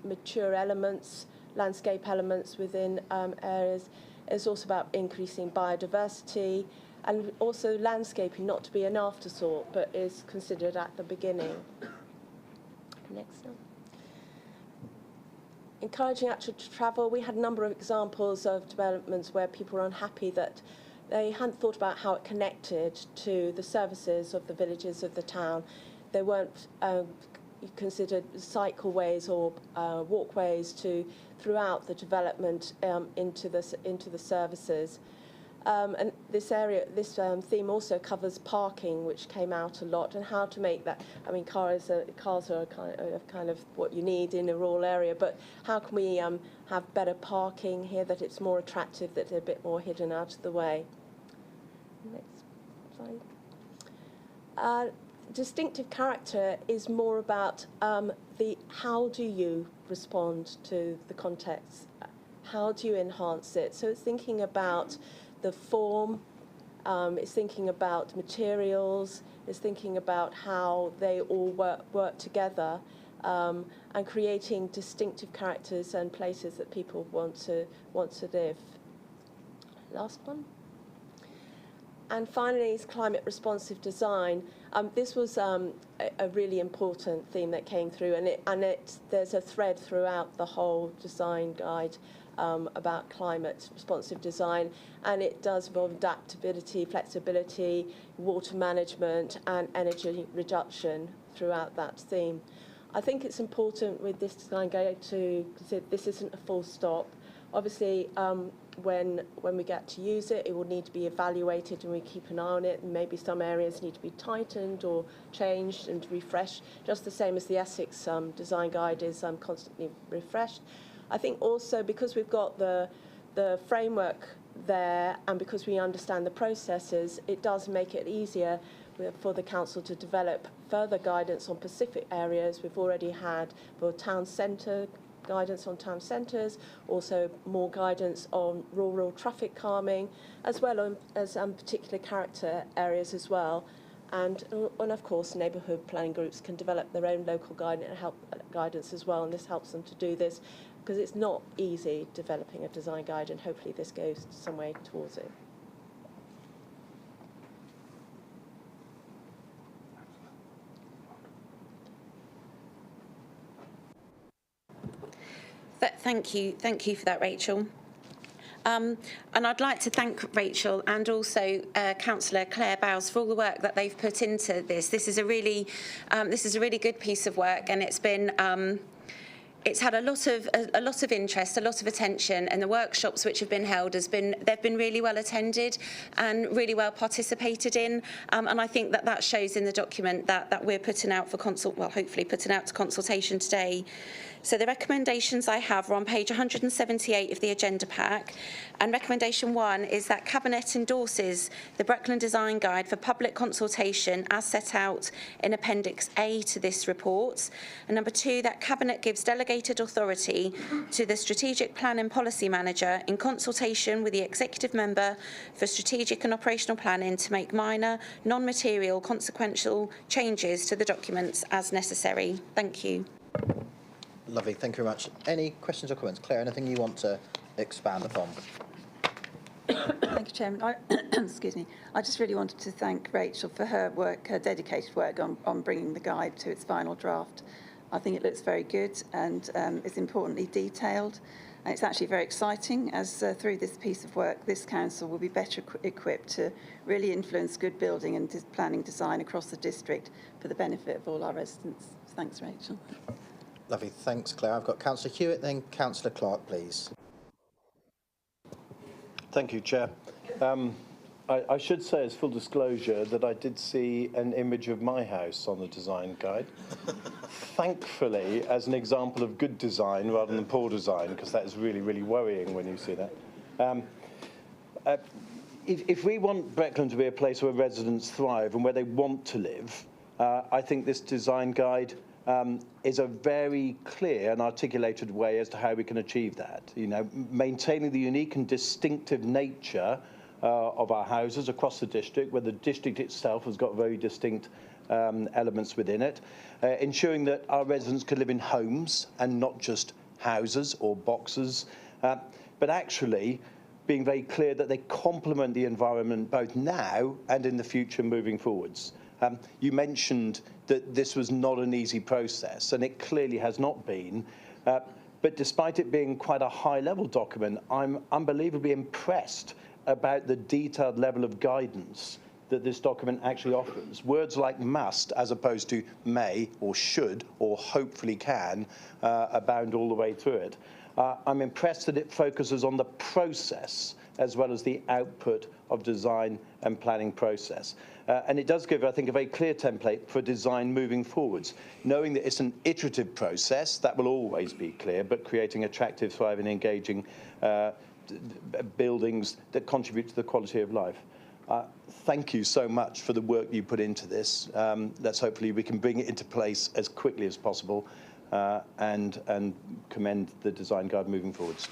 Speaker 17: mature elements landscape elements within areas. It's also about increasing biodiversity, and also landscaping not to be an afterthought, but is considered at the beginning. Next one. Encouraging actual travel. We had a number of examples of developments where people were unhappy that they hadn't thought about how it connected to the services of the villages of the town. They weren't considered cycleways or walkways throughout the development into the services. And this theme also covers parking, which came out a lot, and how to make that. I mean, cars are kind of what you need in a rural area, but how can we have better parking here, that it's more attractive, that they're a bit more hidden out of the way. Next slide. Distinctive character is more about the how do you respond to the context, how do you enhance it. So it's thinking about the form, it's thinking about materials, it's thinking about how they all work together, and creating distinctive characters and places that people want to live. Last one. And finally, is climate responsive design. This was a really important theme that came through, and there's a thread throughout the whole design guide about climate responsive design, and it does involve adaptability, flexibility, water management, and energy reduction throughout that theme. I think it's important with this design guide to consider this isn't a full stop. Obviously, when we get to use it, it will need to be evaluated, and we keep an eye on it, and maybe some areas need to be tightened or changed and refreshed, just the same as the Essex design guide is constantly refreshed. I think also because we've got the framework there, and because we understand the processes, it does make it easier for the council to develop further guidance on specific areas. We've already had for town centre guidance on town centres, also more guidance on rural traffic calming, as well as particular character areas as well. And of course, neighbourhood planning groups can develop their own local guidance as well, and this helps them to do this, because it's not easy developing a design guide, and hopefully this goes some way towards it.
Speaker 10: Thank you for that, Rachel. And I'd like to thank Rachel and also Councillor Claire Bowles for all the work that they've put into this. This is a really good piece of work, and it's been. It's had a lot of interest, a lot of attention, and the workshops which have been held they've been really well attended and really well participated in. And I think that shows in the document that we're putting out for hopefully putting out to consultation today. So the recommendations I have are on page 178 of the agenda pack, and recommendation 1 is that Cabinet endorses the Breckland Design Guide for public consultation as set out in Appendix A to this report, and number 2, that Cabinet gives delegated authority to the Strategic Plan and Policy Manager in consultation with the Executive Member for Strategic and Operational Planning to make minor, non-material, consequential changes to the documents as necessary. Thank you.
Speaker 1: Lovely, thank you very much. Any questions or comments? Claire, anything you want to expand upon?
Speaker 9: Thank you, Chairman. Excuse me. I just really wanted to thank Rachel for her work, her dedicated work on bringing the guide to its final draft. I think it looks very good, and it's importantly detailed. And it's actually very exciting, as through this piece of work, this council will be better equipped to really influence good building and planning design across the district for the benefit of all our residents. Thanks, Rachel.
Speaker 1: Lovely, thanks, Claire. I've got Councillor Hewitt, then Councillor Clark, please.
Speaker 4: Thank you, Chair. I should say, as full disclosure, that I did see an image of my house on the design guide. Thankfully, as an example of good design rather than poor design, because that is really, really worrying when you see that. If we want Breckland to be a place where residents thrive and where they want to live, I think this design guide is a very clear and articulated way as to how we can achieve that. You know, maintaining the unique and distinctive nature of our houses across the district, where the district itself has got very distinct elements within it, ensuring that our residents can live in homes and not just houses or boxes, but actually being very clear that they complement the environment both now and in the future moving forwards. You mentioned that this was not an easy process, and it clearly has not been. But despite it being quite a high-level document, I'm unbelievably impressed about the detailed level of guidance that this document actually offers. Words like must, as opposed to may or should or hopefully can, abound all the way through it. I'm impressed that it focuses on the process as well as the output of design and planning process. And it does give, I think, a very clear template for design moving forwards, knowing that it's an iterative process, that will always be clear, but creating attractive, thriving, engaging buildings that contribute to the quality of life. Thank you so much for the work you put into this. Let's hopefully we can bring it into place as quickly as possible and commend the design guide moving forwards.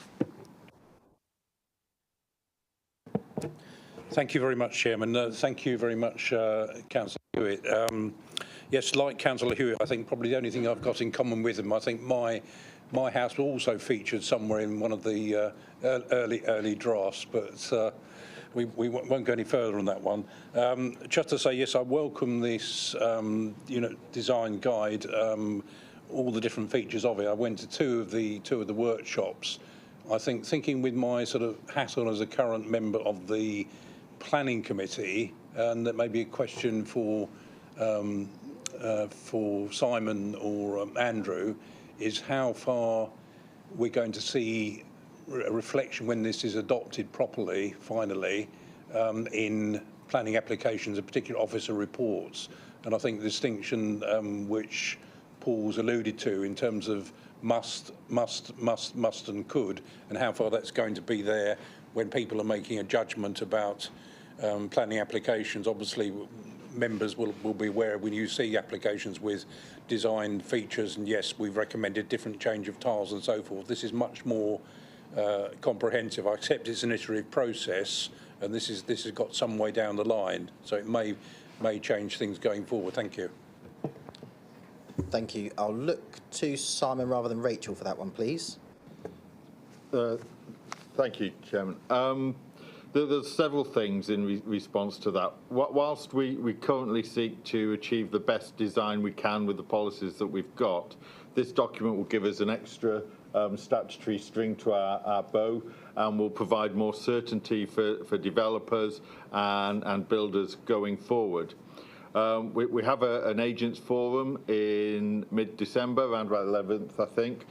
Speaker 8: Thank you very much, Chairman. Thank you very much, Councillor Hewitt. Yes, like Councillor Hewitt, I think probably the only thing I've got in common with him, I think my house also featured somewhere in one of the early drafts, but we won't go any further on that one. Just to say, yes, I welcome this design guide, all the different features of it. I went to two of the workshops. I think thinking with my sort of hat on as a current member of the planning committee, and that may be a question for Simon or Andrew, is how far we're going to see a reflection when this is adopted properly, finally, in planning applications, and particular officer reports. And I think the distinction which Paul's alluded to in terms of must and could, and how far that's going to be there when people are making a judgment about planning applications. Obviously, members will be aware when you see applications with design features, and yes, we've recommended different change of tiles and so forth. This is much more comprehensive. I accept it's an iterative process, and this has got some way down the line, so it may change things going forward. Thank you.
Speaker 1: Thank you. I'll look to Simon rather than Rachel for that one, please.
Speaker 13: Thank you, Chairman. There's several things in response to that. Whilst we currently seek to achieve the best design we can with the policies that we've got, this document will give us an extra statutory string to our bow, and will provide more certainty for developers and builders going forward. We have an agents forum in mid-December, around about 11th, I think,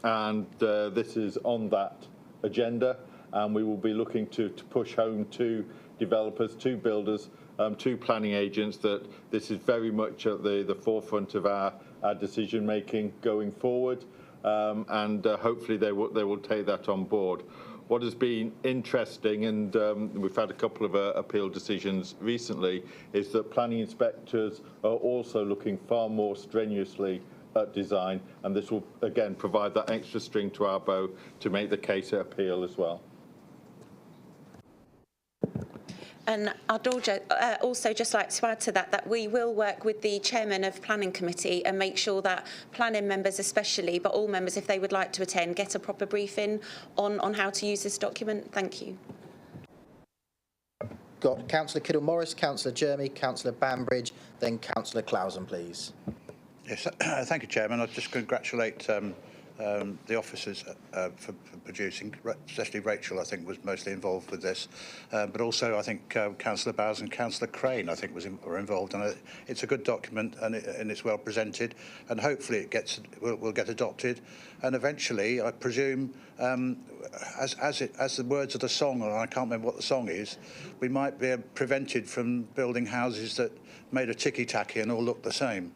Speaker 13: and this is on that agenda, and we will be looking to push home to developers, to builders, to planning agents that this is very much at the forefront of our decision making going forward, and hopefully they will take that on board. What has been interesting, and we've had a couple of appeal decisions recently, is that planning inspectors are also looking far more strenuously at design, and this will again provide that extra string to our bow to make the case appeal as well.
Speaker 10: And I'd also just like to add to that we will work with the chairman of planning committee and make sure that planning members especially, but all members if they would like to attend, get a proper briefing on how to use this document. Thank you.
Speaker 1: Got Councillor Kiddle-Morris, Councillor Jeremy, Councillor Bambridge, then Councillor Clausen, please.
Speaker 11: Yes, thank you, Chairman. I'd just congratulate the officers for producing, especially Rachel, I think, was mostly involved with this, but also I think Councillor Bowes and Councillor Crane, I think, were involved, and it's a good document, and it's well presented, and hopefully it will get adopted, and eventually, I presume, as the words of the song, and I can't remember what the song is, we might be prevented from building houses that made a ticky-tacky and all look the same.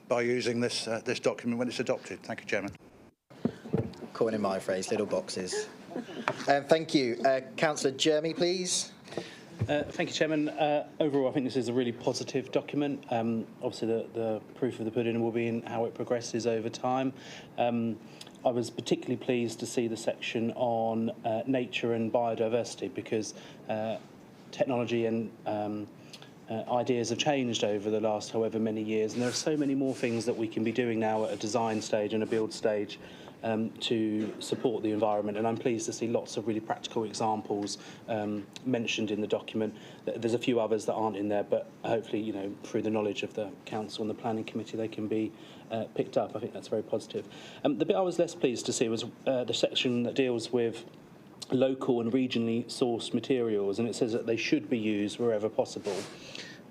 Speaker 11: By using this document when it's adopted. Thank you, Chairman.
Speaker 1: Coining my phrase, little boxes. Thank you. Councillor Jeremy, please.
Speaker 7: Thank you, Chairman. Overall, I think this is a really positive document. Obviously, the proof of the pudding will be in how it progresses over time. I was particularly pleased to see the section on nature and biodiversity, because technology and ideas have changed over the last however many years, and there are so many more things that we can be doing now at a design stage and a build stage to support the environment. And I'm pleased to see lots of really practical examples mentioned in the document. There's a few others that aren't in there, but hopefully, you know, through the knowledge of the council and the planning committee, they can be picked up. I think that's very positive. The bit I was less pleased to see was the section that deals with local and regionally sourced materials, and it says that they should be used wherever possible.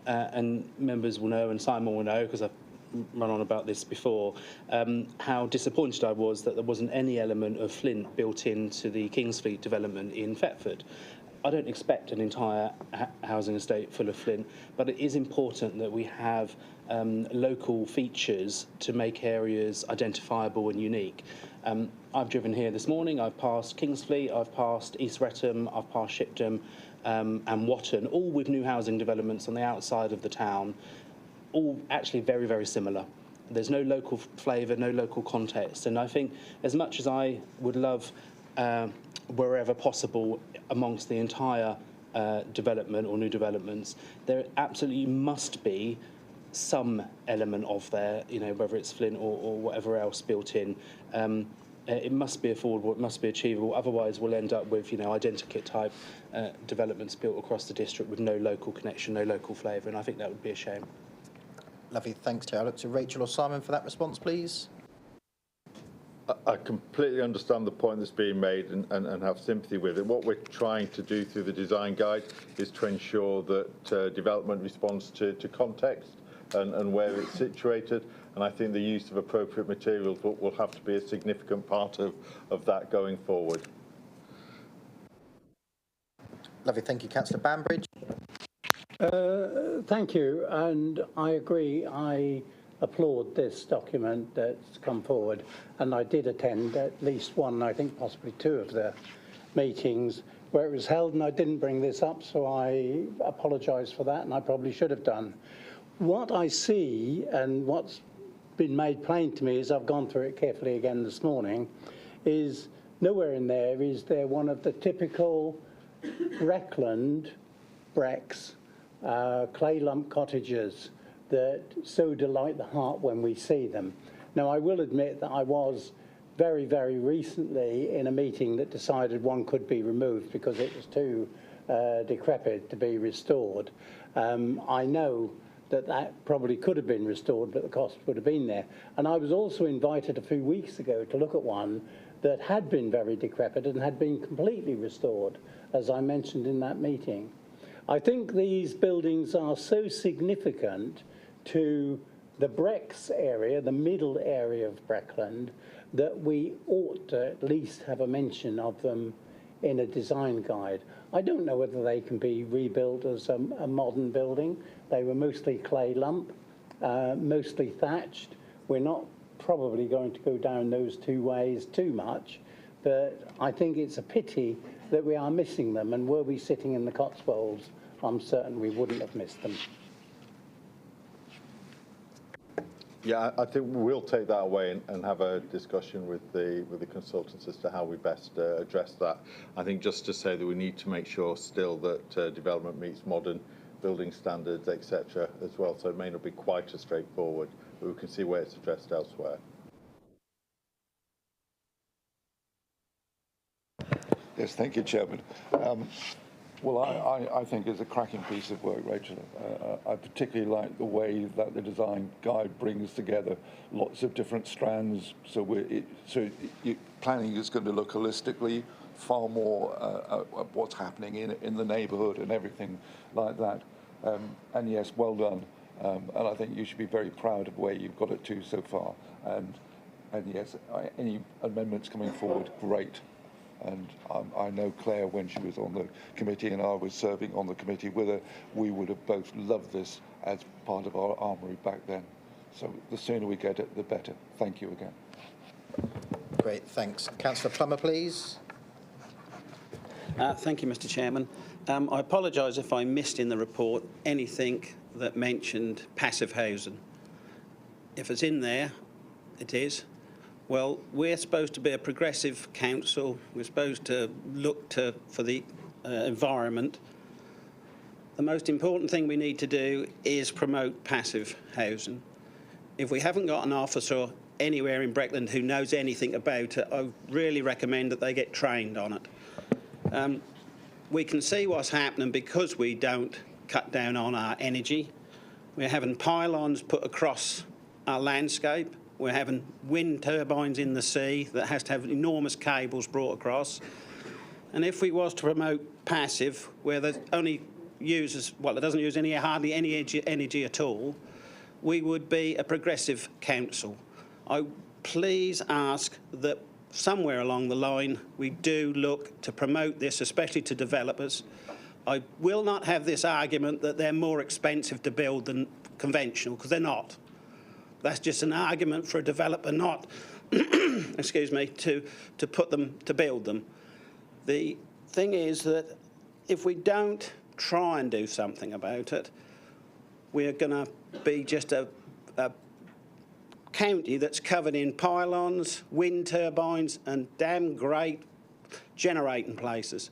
Speaker 7: And members will know, and Simon will know, because I've run on about this before, how disappointed I was that there wasn't any element of flint built into the Kingsfleet development in Thetford. I don't expect an entire housing estate full of flint, but it is important that we have local features to make areas identifiable and unique. I've driven here this morning, I've passed Kingsfleet, I've passed East Wretham, I've passed Shipton and Watton, all with new housing developments on the outside of the town, all actually very, very similar. There's no local flavour, no local context, and I think as much as I would love wherever possible amongst the entire development or new developments, there absolutely must be some element of there, you know, whether it's flint or whatever else built in. It must be affordable, it must be achievable, otherwise we'll end up with, you know, identikit type developments built across the district with no local connection, no local flavour, and I think that would be a shame.
Speaker 1: Lovely, thanks, Terry. I look to Rachel or Simon for that response, please.
Speaker 13: I completely understand the point that's being made and have sympathy with it. What we're trying to do through the design guide is to ensure that development responds to context and where it's situated. And I think the use of appropriate materials will have to be a significant part of that going forward.
Speaker 1: Lovely, thank you. Councillor Banbridge.
Speaker 15: Thank you, and I agree. I applaud this document that's come forward, and I did attend at least one, I think possibly two of the meetings where it was held, and I didn't bring this up, so I apologise for that, and I probably should have done. What I see, and what's been made plain to me as I've gone through it carefully again this morning, is nowhere in there is there one of the typical Breckland Brecks clay lump cottages that so delight the heart when we see them. Now, I will admit that I was very, very recently in a meeting that decided one could be removed because it was too decrepit to be restored. I know that probably could have been restored, but the cost would have been there. And I was also invited a few weeks ago to look at one that had been very decrepit and had been completely restored, as I mentioned in that meeting. I think these buildings are so significant to the Brecks area, the middle area of Breckland, that we ought to at least have a mention of them in a design guide. I don't know whether they can be rebuilt as a modern building. They were mostly clay lump, mostly thatched. We're not probably going to go down those two ways too much, but I think it's a pity that we are missing them, and were we sitting in the Cotswolds, I'm certain we wouldn't have missed them.
Speaker 13: Yeah, I think we'll take that away and have a discussion with the consultants as to how we best address that. I think just to say that we need to make sure still that development meets modern building standards, etc. as well, so it may not be quite as straightforward, but we can see where it's addressed elsewhere.
Speaker 16: Yes, thank you, Chairman. Well, I think it's a cracking piece of work, Rachel. I particularly like the way that the design guide brings together lots of different strands. So planning is going to look holistically, far more at what's happening in the neighbourhood and everything like that. And yes, well done. And I think you should be very proud of where you've got it to so far. And yes, any amendments coming forward, great. And I know Claire, when she was on the committee and I was serving on the committee with her, we would have both loved this as part of our armoury back then. So the sooner we get it, the better. Thank you again.
Speaker 1: Great, thanks. Councillor Plummer, please.
Speaker 14: Thank you, Mr. Chairman. I apologise if I missed in the report anything that mentioned passive housing. If it's in there, it is. Well, we're supposed to be a progressive council. We're supposed to look for the environment. The most important thing we need to do is promote passive housing. If we haven't got an officer anywhere in Breckland who knows anything about it, I really recommend that they get trained on it. We can see what's happening because we don't cut down on our energy. We're having pylons put across our landscape. We're having wind turbines in the sea that has to have enormous cables brought across. And if we was to promote passive, where there's only uses, well, it doesn't use hardly any energy at all, we would be a progressive council. I please ask that somewhere along the line we do look to promote this, especially to developers. I will not have this argument that they're more expensive to build than conventional, because they're not. That's just an argument for a developer not, excuse me, to put them, to build them. The thing is that if we don't try and do something about it, we're going to be just a county that's covered in pylons, wind turbines and damn great generating places.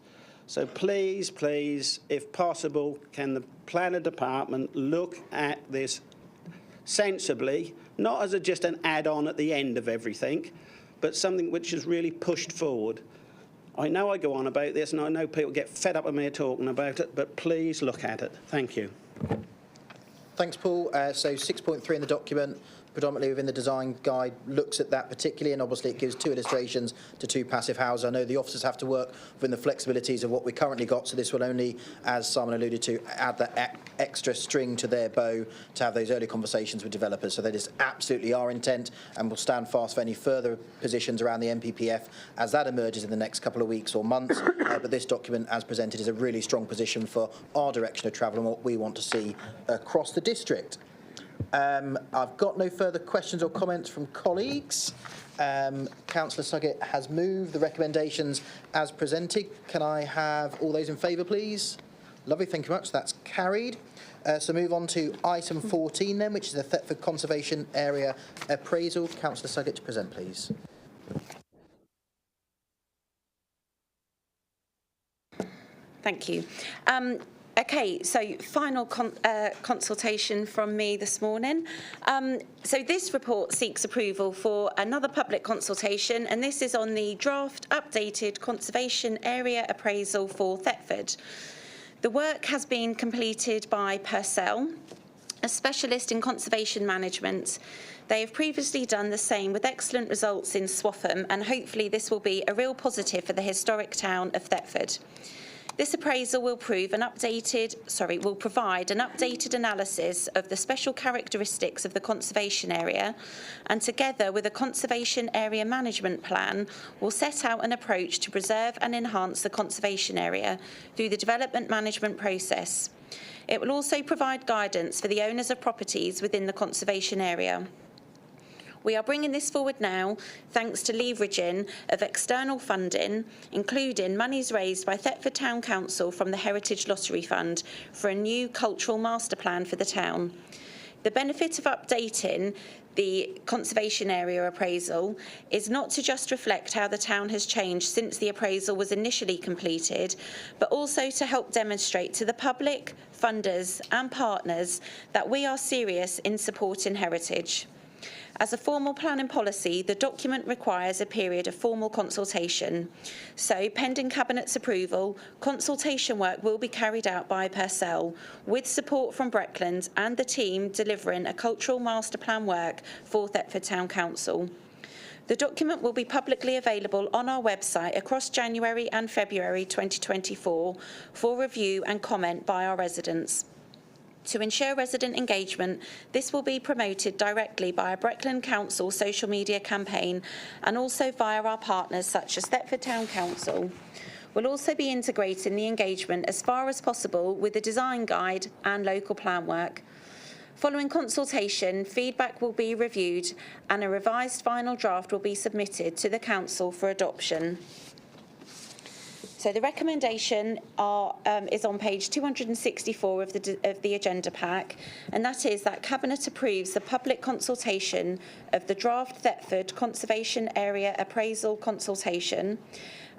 Speaker 14: So please, please, if possible, can the planner department look at this sensibly, not as just an add-on at the end of everything, but something which is really pushed forward. I know I go on about this and I know people get fed up with me talking about it, but please look at it. Thank you.
Speaker 1: Thanks, Paul. So 6.3 in the document, predominantly within the design guide, looks at that particularly, and obviously it gives 2 illustrations to 2 passive houses. I know the officers have to work within the flexibilities of what we currently got, so this will only, as Simon alluded to, add that extra string to their bow to have those early conversations with developers. So that is absolutely our intent, and we'll stand fast for any further positions around the MPPF as that emerges in the next couple of weeks or months. But this document, as presented, is a really strong position for our direction of travel and what we want to see across the district. I've got no further questions or comments from colleagues. Councillor Suggett has moved the recommendations as presented. Can I have all those in favour, please? Lovely, thank you very much. That's carried. So move on to item 14 then, which is the Thetford Conservation Area Appraisal. Councillor Suggett to present, please.
Speaker 10: Thank you. Okay, so final consultation from me this morning. So this report seeks approval for another public consultation, and this is on the draft updated conservation area appraisal for Thetford. The work has been completed by Purcell, a specialist in conservation management. They have previously done the same with excellent results in Swaffham, and hopefully this will be a real positive for the historic town of Thetford. This appraisal will provide an updated analysis of the special characteristics of the conservation area, and together with a conservation area management plan will set out an approach to preserve and enhance the conservation area through the development management process. It will also provide guidance for the owners of properties within the conservation area. We are bringing this forward now thanks to leveraging of external funding, including monies raised by Thetford Town Council from the Heritage Lottery Fund for a new cultural master plan for the town. The benefit of updating the conservation area appraisal is not to just reflect how the town has changed since the appraisal was initially completed, but also to help demonstrate to the public, funders and partners that we are serious in supporting heritage. As a formal planning policy, the document requires a period of formal consultation. So, pending Cabinet's approval, consultation work will be carried out by Purcell, with support from Breckland and the team delivering a cultural master plan work for Thetford Town Council. The document will be publicly available on our website across January and February 2024 for review and comment by our residents. To ensure resident engagement, this will be promoted directly by a Breckland Council social media campaign and also via our partners such as Thetford Town Council. We'll also be integrating the engagement as far as possible with the design guide and local plan work. Following consultation, feedback will be reviewed and a revised final draft will be submitted to the Council for adoption. So the recommendation is on page 264 of the agenda pack, and that is that Cabinet approves the public consultation of the draft Thetford Conservation Area Appraisal consultation,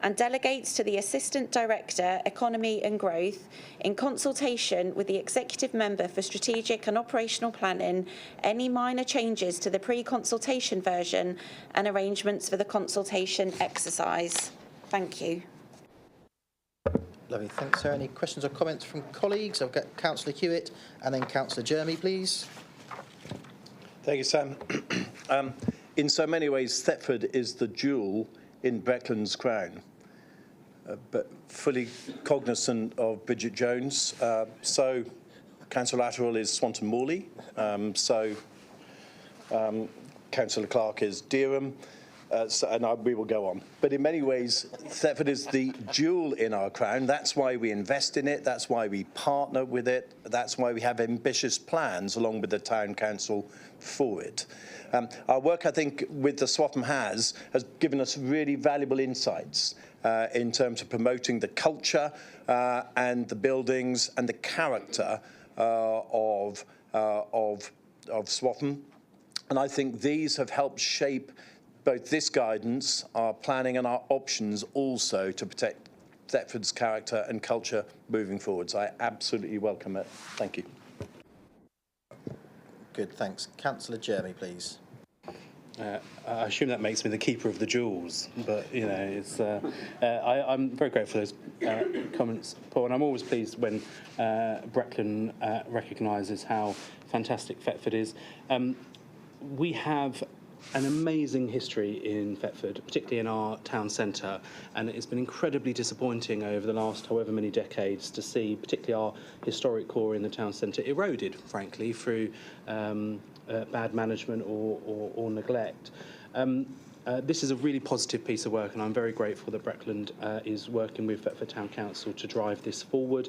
Speaker 10: and delegates to the Assistant Director, Economy and Growth, in consultation with the Executive Member for Strategic and Operational Planning, any minor changes to the pre-consultation version and arrangements for the consultation exercise. Thank you.
Speaker 1: Lovely, thanks, Sarah. Any questions or comments from colleagues? I'll get Councillor Hewitt and then Councillor Jeremy, please.
Speaker 4: Thank you, Sam. In so many ways, Thetford is the jewel in Breckland's crown, but fully cognizant of Bridget Jones. So Councillor Atterall is Swanton Morley, Councillor Clark is Dereham, we will go on. But in many ways, Thetford is the jewel in our crown. That's why we invest in it. That's why we partner with it. That's why we have ambitious plans along with the Town Council for it. Our work, I think, with the Swaffham has given us really valuable insights in terms of promoting the culture and the buildings and the character of Swaffham. And I think these have helped shape both this guidance, our planning and our options also to protect Thetford's character and culture moving forwards. I absolutely welcome it. Thank you.
Speaker 1: Good, thanks. Councillor Jeremy, please.
Speaker 7: I assume that makes me the keeper of the jewels, but you know, it's. I'm very grateful for those comments, Paul, and I'm always pleased when Breckland recognises how fantastic Thetford is. We have an amazing history in Thetford, particularly in our town centre, and it's been incredibly disappointing over the last however many decades to see particularly our historic core in the town centre eroded, frankly, through bad management or neglect. This is a really positive piece of work, and I'm very grateful that Breckland is working with Thetford Town Council to drive this forward.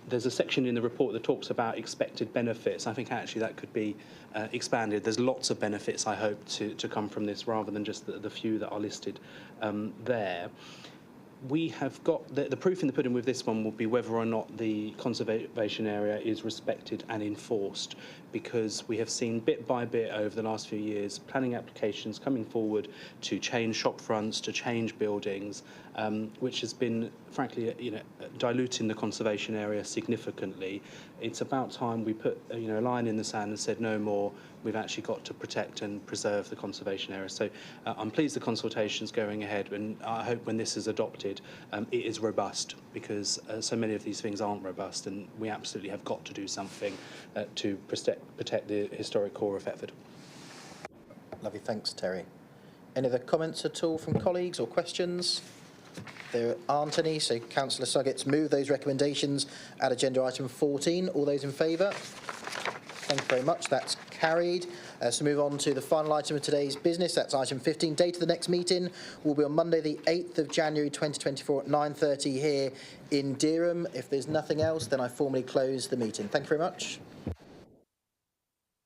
Speaker 7: There's a section in the report that talks about expected benefits. I think actually that could be expanded. There's lots of benefits, I hope, to come from this rather than just the few that are listed there. We have got the proof in the pudding with this one will be whether or not the conservation area is respected and enforced, because we have seen bit by bit over the last few years planning applications coming forward to change shop fronts, to change buildings, which has been, frankly, diluting the conservation area significantly. It's about time we put a line in the sand and said no more. We've actually got to protect and preserve the conservation area. So I'm pleased the consultation's going ahead, and I hope when this is adopted, it is robust, because so many of these things aren't robust, and we absolutely have got to do something to protect the historic core of Thetford.
Speaker 1: Lovely, thanks, Terry. Any other comments at all from colleagues or questions? There aren't any, so Councillor Suggett's move those recommendations at agenda item 14. All those in favour? Thank you very much. That's carried. So move on to the final item of today's business. That's item 15. Date of the next meeting will be on Monday, the 8th of January 2024 at 9:30 here in Dereham. If there's nothing else, then I formally close the meeting. Thank you very much.